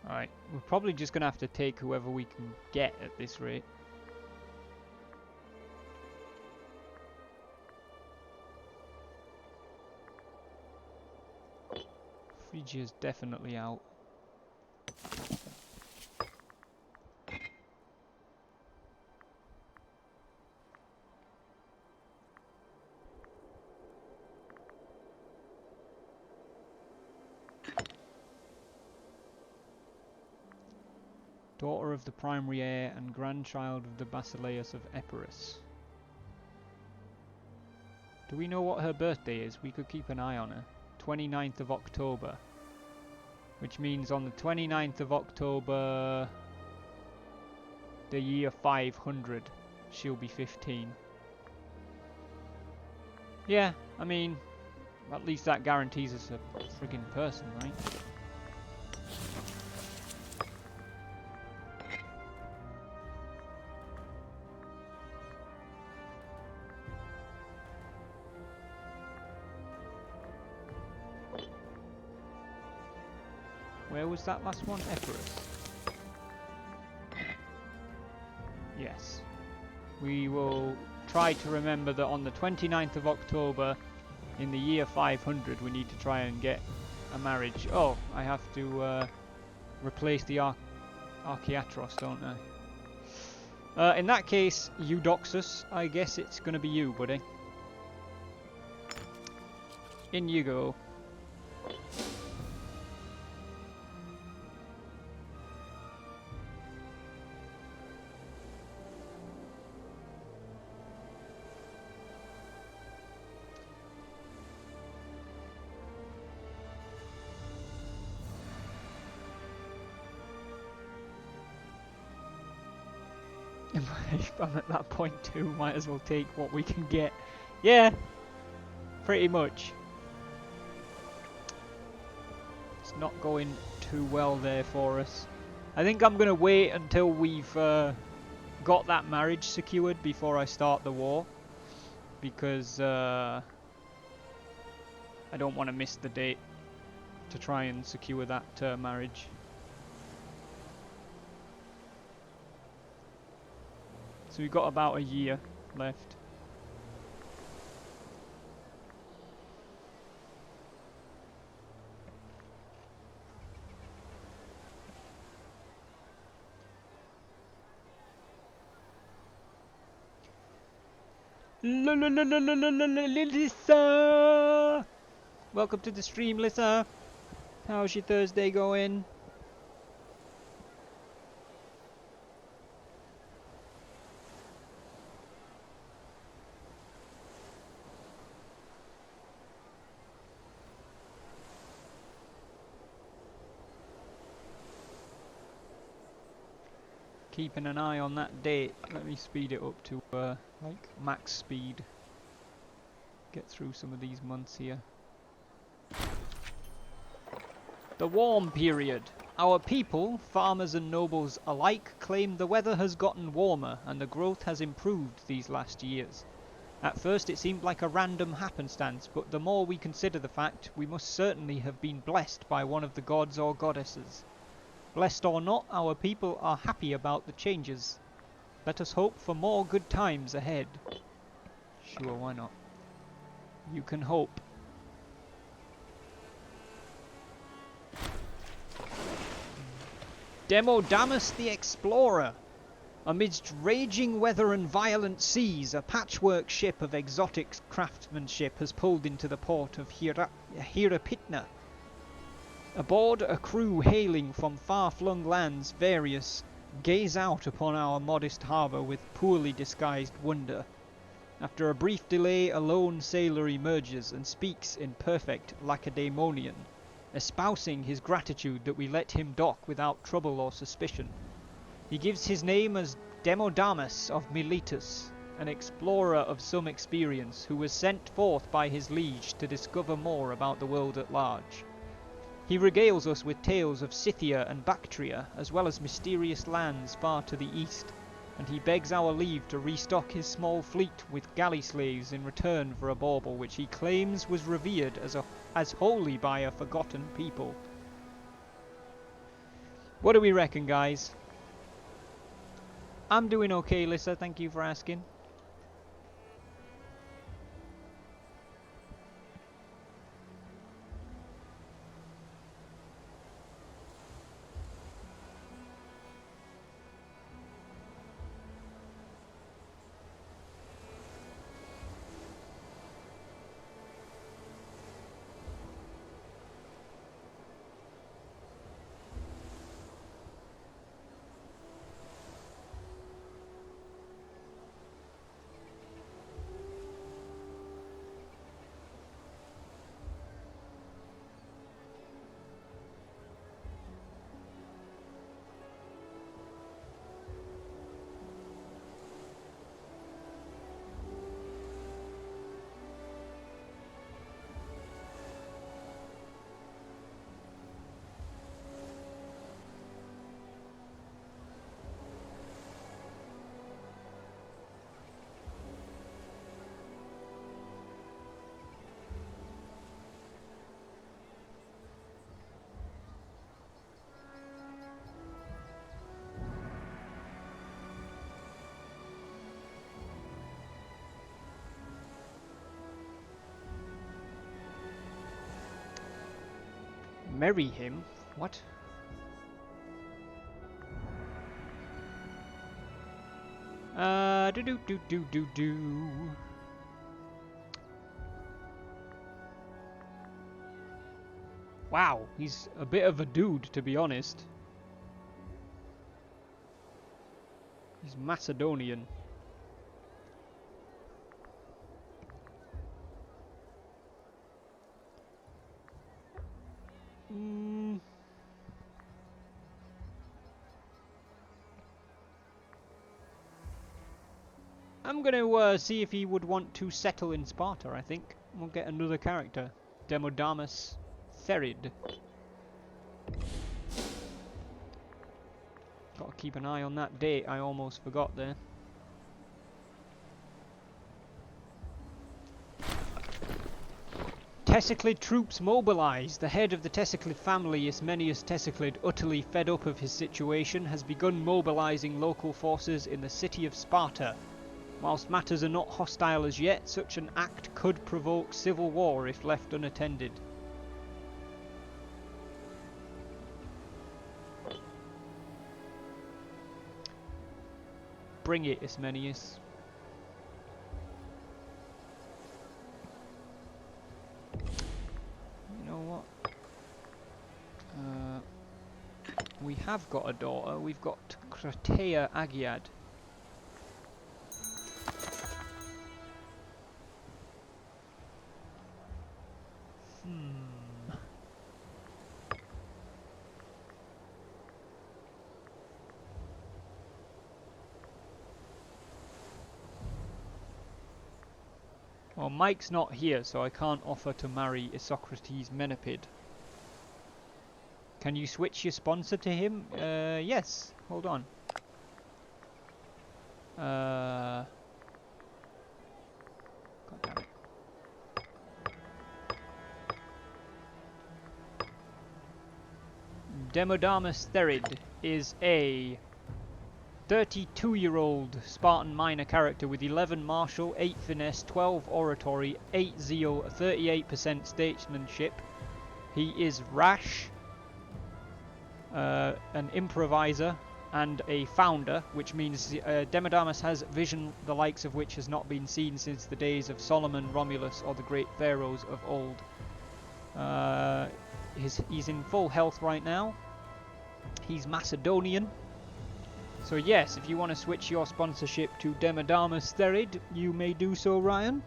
Alright, we're probably just gonna have to take whoever we can get at this rate. Phrygia's definitely out. Daughter of the primary heir and grandchild of the Basileus of Epirus. Do we know what her birthday is? We could keep an eye on her. 29th of October. Which means on the 29th of October, the year 500, she'll be 15. Yeah, I mean, at least that guarantees us a friggin' person, right? Where was that last one? Epirus. Yes. We will try to remember that on the 29th of October, in the year 500, we need to try and get a marriage. Oh, I have to replace the Archaeatros, don't I? In that case, Eudoxus, I guess it's going to be you, buddy. In you go. If I'm at that point too, might as well take what we can get. Yeah, pretty much. It's not going too well there for us. I think I'm going to wait until we've got that marriage secured before I start the war. Because I don't want to miss the date to try and secure that marriage. So we've got about a year left. Lisa! Welcome to the stream, Lisa. How's your Thursday going? Keeping an eye on that date. Let me speed it up to like max speed. Get through some of these months here. The warm period. Our people, farmers and nobles alike, claim the weather has gotten warmer and the growth has improved these last years. At first it seemed like a random happenstance, but the more we consider the fact, we must certainly have been blessed by one of the gods or goddesses. Blessed or not, our people are happy about the changes. Let us hope for more good times ahead. Sure, why not? You can hope. Demodamus the Explorer. Amidst raging weather and violent seas, a patchwork ship of exotic craftsmanship has pulled into the port of Hirapitna. Aboard, a crew hailing from far-flung lands various gaze out upon our modest harbour with poorly disguised wonder. After a brief delay, a lone sailor emerges and speaks in perfect Lacedaemonian, espousing his gratitude that we let him dock without trouble or suspicion. He gives his name as Demodamus of Miletus, an explorer of some experience who was sent forth by his liege to discover more about the world at large. He regales us with tales of Scythia and Bactria, as well as mysterious lands far to the east, and he begs our leave to restock his small fleet with galley slaves in return for a bauble which he claims was revered as holy by a forgotten people. What do we reckon, guys? I'm doing okay, Lissa, thank you for asking. marry him. What? Do. Wow, he's a bit of a dude, to be honest. He's Macedonian. I'm going to see if he would want to settle in Sparta, I think. We'll get another character. Demodamus Therid. Got to keep an eye on that date, I almost forgot there. Tessiclid troops mobilise. The head of the Tessiclid family, Ismenius Tessiclid, utterly fed up of his situation, has begun mobilising local forces in the city of Sparta. Whilst matters are not hostile as yet, such an act could provoke civil war if left unattended. Bring it, Ismenius. You know what? We have got a daughter. We've got Kratea Agiad. Well, Mike's not here, so I can't offer to marry Isocrates Menopid. Can you switch your sponsor to him? Yes. Hold on. God damn it. Demodamus Therid is a 32-year-old Spartan minor character with 11 martial, 8 finesse, 12 oratory, 8 zeal, 38% statesmanship. He is rash, an improviser, and a founder, which means Demodamus has vision the likes of which has not been seen since the days of Solomon, Romulus, or the great pharaohs of old. He's in full health right now. He's Macedonian. So yes, if you want to switch your sponsorship to Demodamus Therid, you may do so, Ryan.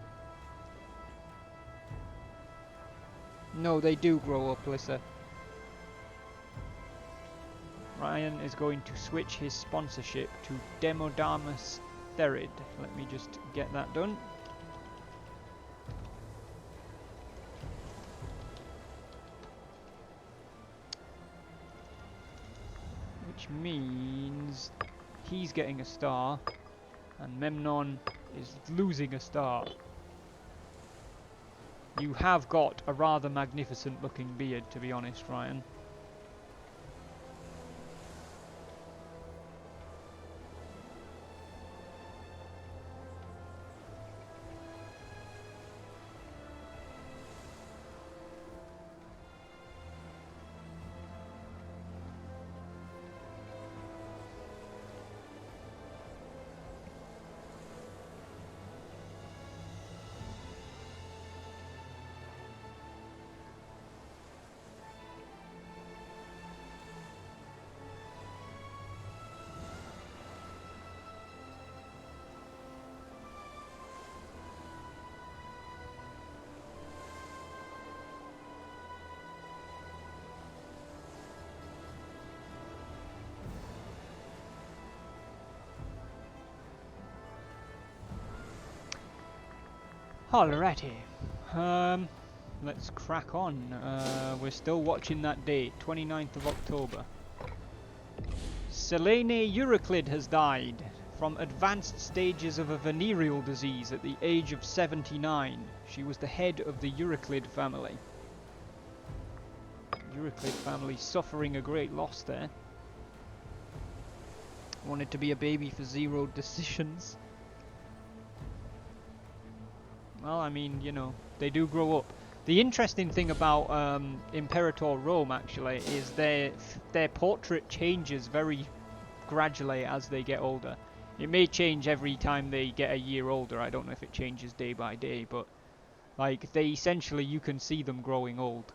No, they do grow up, Lissa. Ryan is going to switch his sponsorship to Demodamus Therid. Let me just get that done. Which means he's getting a star and Memnon is losing a star. You have got a rather magnificent looking beard, to be honest, Ryan. Alrighty, let's crack on. We're still watching that date, 29th of October. Selene Euryclid has died from advanced stages of a venereal disease at the age of 79. She was the head of the Euryclid family. Euryclid family suffering a great loss there. Wanted to be a baby for 0 decisions. Well, I mean, you know, they do grow up. The interesting thing about Imperator Rome actually is their portrait changes very gradually as they get older. It may change every time they get a year older. I don't know if it changes day by day, but like they essentially you can see them growing old,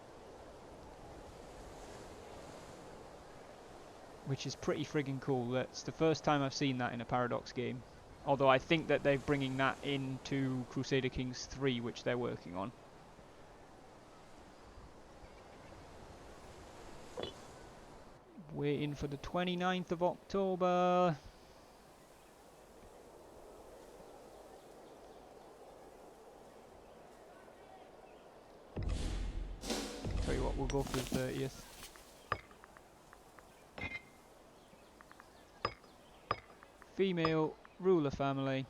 which is pretty friggin' cool. That's the first time I've seen that in a Paradox game. Although I think that they're bringing that into Crusader Kings 3, which they're working on. Waiting for the 29th of October. Tell you what, we'll go for the 30th. Female, ruler family.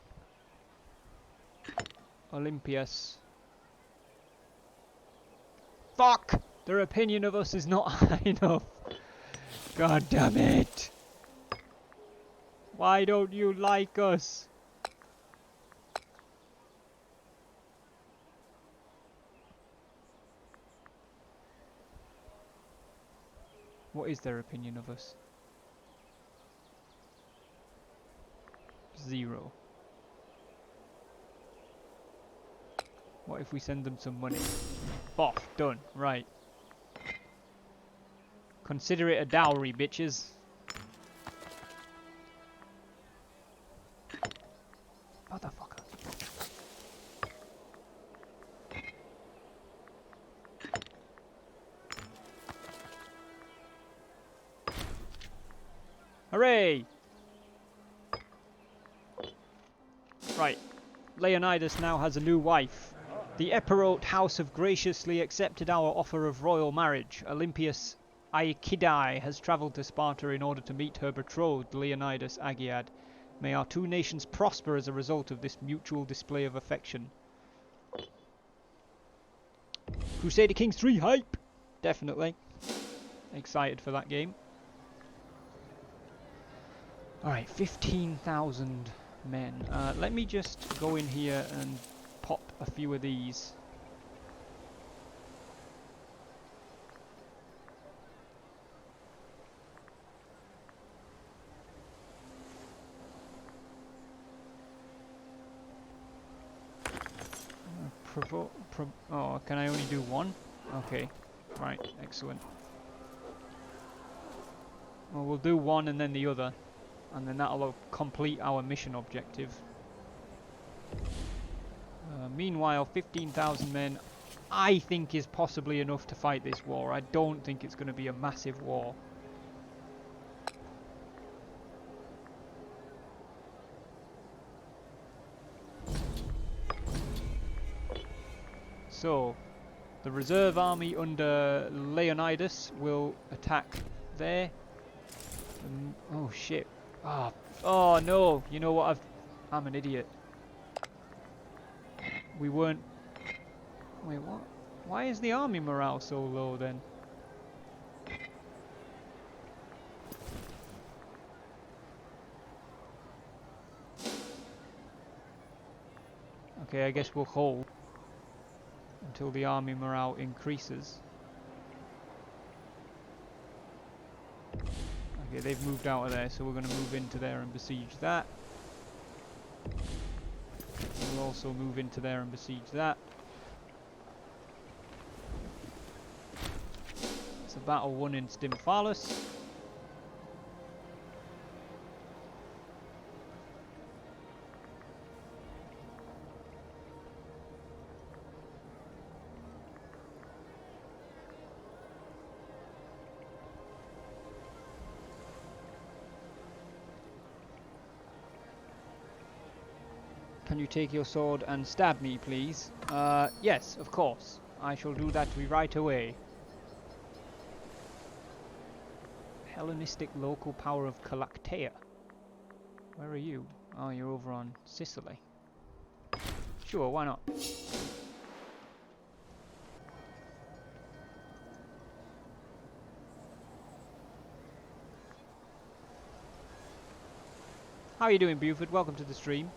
Olympias. Fuck! Their opinion of us is not high enough. God damn it! Why don't you like us? What is their opinion of us? 0. What if we send them some money? Boff, done. Right. Consider it a dowry, bitches. Motherfucker. Hooray! Right. Leonidas now has a new wife. The Epirote House have graciously accepted our offer of royal marriage. Olympias Aeacidae has travelled to Sparta in order to meet her betrothed, Leonidas Agiad. May our two nations prosper as a result of this mutual display of affection. Crusader Kings 3 hype! Definitely. Excited for that game. Alright, 15,000 men. Let me just go in here and pop a few of these. Oh, can I only do one? Okay, right, excellent. Well, we'll do one and then the other, and then that'll complete our mission objective. Meanwhile, 15,000 men, I think, is possibly enough to fight this war. I don't think it's going to be a massive war. So, the reserve army under Leonidas will attack there. Oh shit. Oh no, you know what, I'm an idiot. We weren't... Wait, what? Why is the army morale so low then? Okay, I guess we'll hold until the army morale increases. Okay, they've moved out of there, so we're going to move into there and besiege that. We'll also move into there and besiege that. It's a battle won in Stymphalus. Can you take your sword and stab me, please? Yes, of course. I shall do that right away. Hellenistic local power of Colactea. Where are you? Oh, you're over on Sicily. Sure, why not? How are you doing, Buford? Welcome to the stream.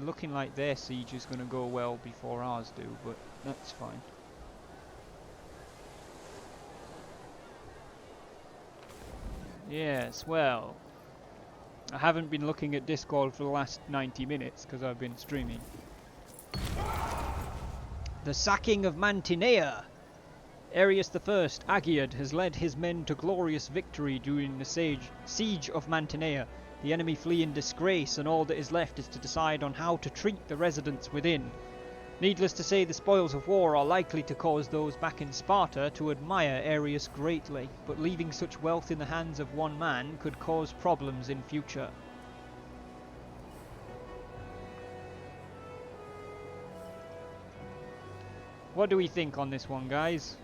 looking like their siege is going to go well before ours do, but that's fine. Yes, well, I haven't been looking at Discord for the last 90 minutes because I've been streaming. The sacking of Mantinea! Arius I, Agiad, has led his men to glorious victory during the siege of Mantinea. The enemy flee in disgrace, and all that is left is to decide on how to treat the residents within. Needless to say, the spoils of war are likely to cause those back in Sparta to admire Arius greatly, but leaving such wealth in the hands of one man could cause problems in future. What do we think on this one, guys?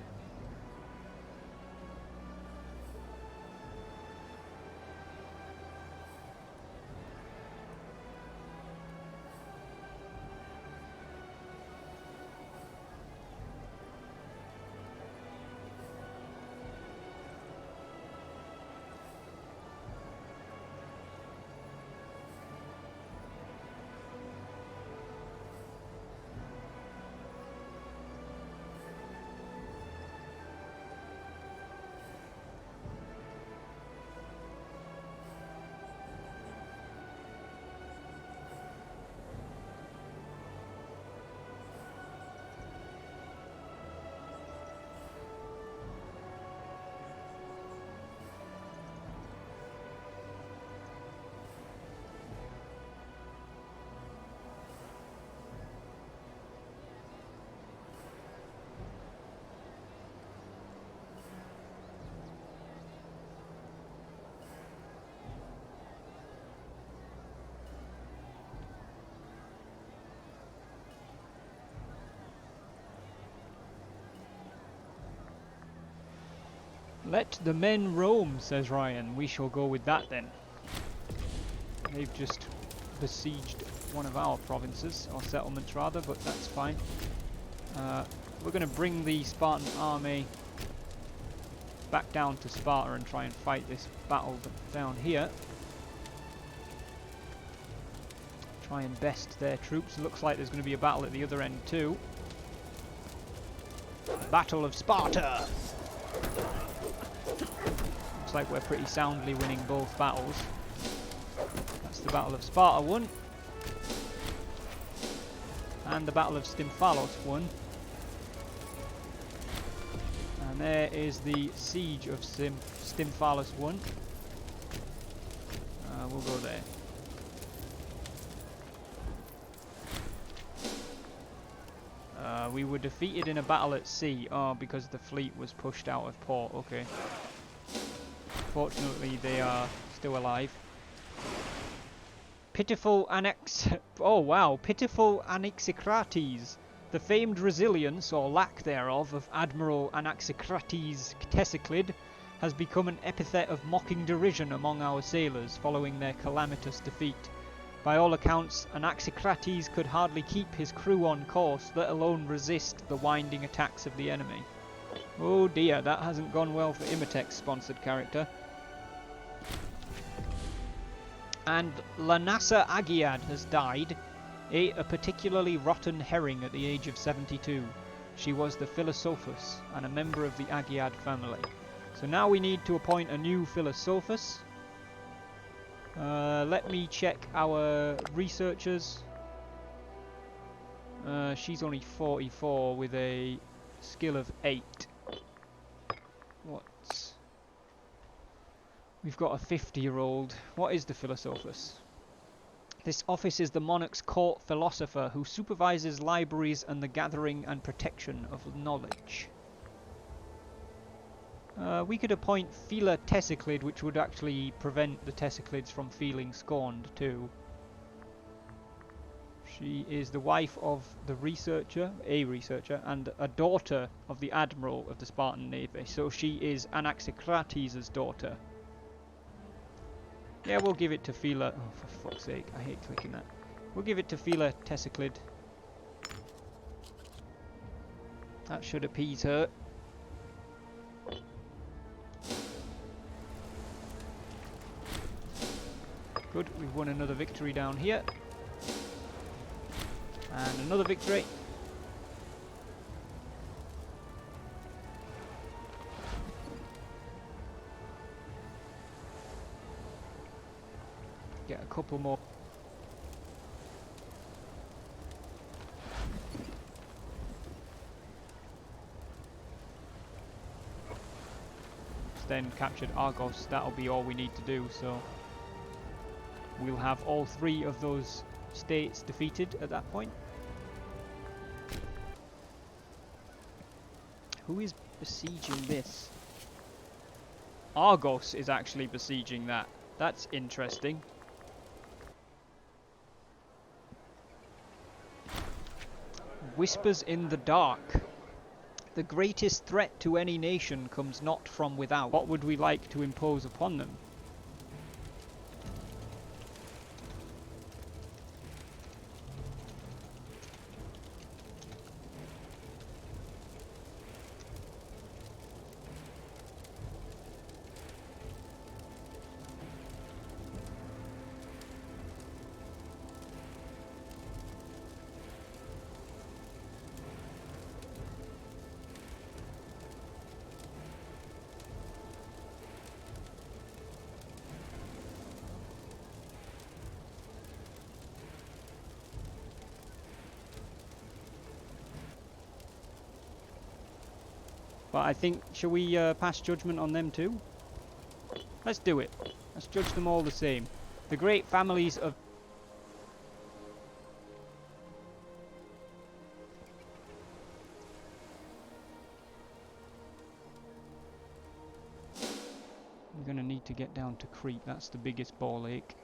Let the men roam, says Ryan. We shall go with that then. They've just besieged one of our provinces, or settlements rather, but that's fine. We're going to bring the Spartan army back down to Sparta and try and fight this battle down here. Try and best their troops. It looks like there's going to be a battle at the other end too. Battle of Sparta! Looks like we're pretty soundly winning both battles. That's the Battle of Sparta won. And the Battle of Stymphalos won. And there is the Siege of Stymphalos won. We'll go there. We were defeated in a battle at sea. Oh, because the fleet was pushed out of port. Okay. Fortunately, they are still alive. Pitiful Oh wow, pitiful Anaxicrates. The famed resilience, or lack thereof, of Admiral Anaxicrates Ctesiclid has become an epithet of mocking derision among our sailors following their calamitous defeat. By all accounts, Anaxicrates could hardly keep his crew on course, let alone resist the winding attacks of the enemy. Oh dear, that hasn't gone well for Imatech's sponsored character. And Lanassa Agiad has died, ate a particularly rotten herring at the age of 72. She was the Philosophus and a member of the Agiad family. So now we need to appoint a new Philosophus. Let me check our researchers. She's only 44 with a skill of 8. We've got a 50-year-old. What is the Philosophus? This office is the monarch's court philosopher who supervises libraries and the gathering and protection of knowledge. We could appoint Phila Tessiclid, which would actually prevent the Tessiclids from feeling scorned too. She is the wife of the researcher, and a daughter of the admiral of the Spartan navy. So she is Anaxicrates' daughter. Yeah, we'll give it to Phila. Oh, for fuck's sake, I hate clicking that. We'll give it to Phila Tessiclid. That should appease her. Good, we've won another victory down here. And another victory. Get a couple more. Then captured Argos. That'll be all we need to do, so we'll have all 3 of those states defeated at that point. Who is besieging this? Argos is actually besieging that. That's interesting. Whispers in the dark. The greatest threat to any nation comes not from without. What would we like to impose upon them? But I think, shall we pass judgment on them too? Let's do it. Let's judge them all the same. The great families of... I'm going to need to get down to Crete. That's the biggest ball ache.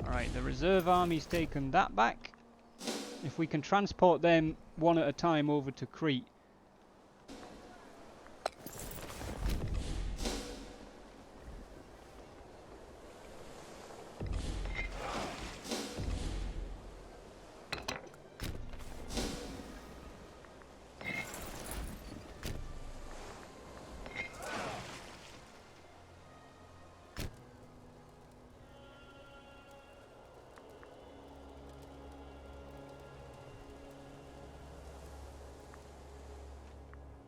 Alright, the reserve army's taken that back. If we can transport them one at a time over to Crete,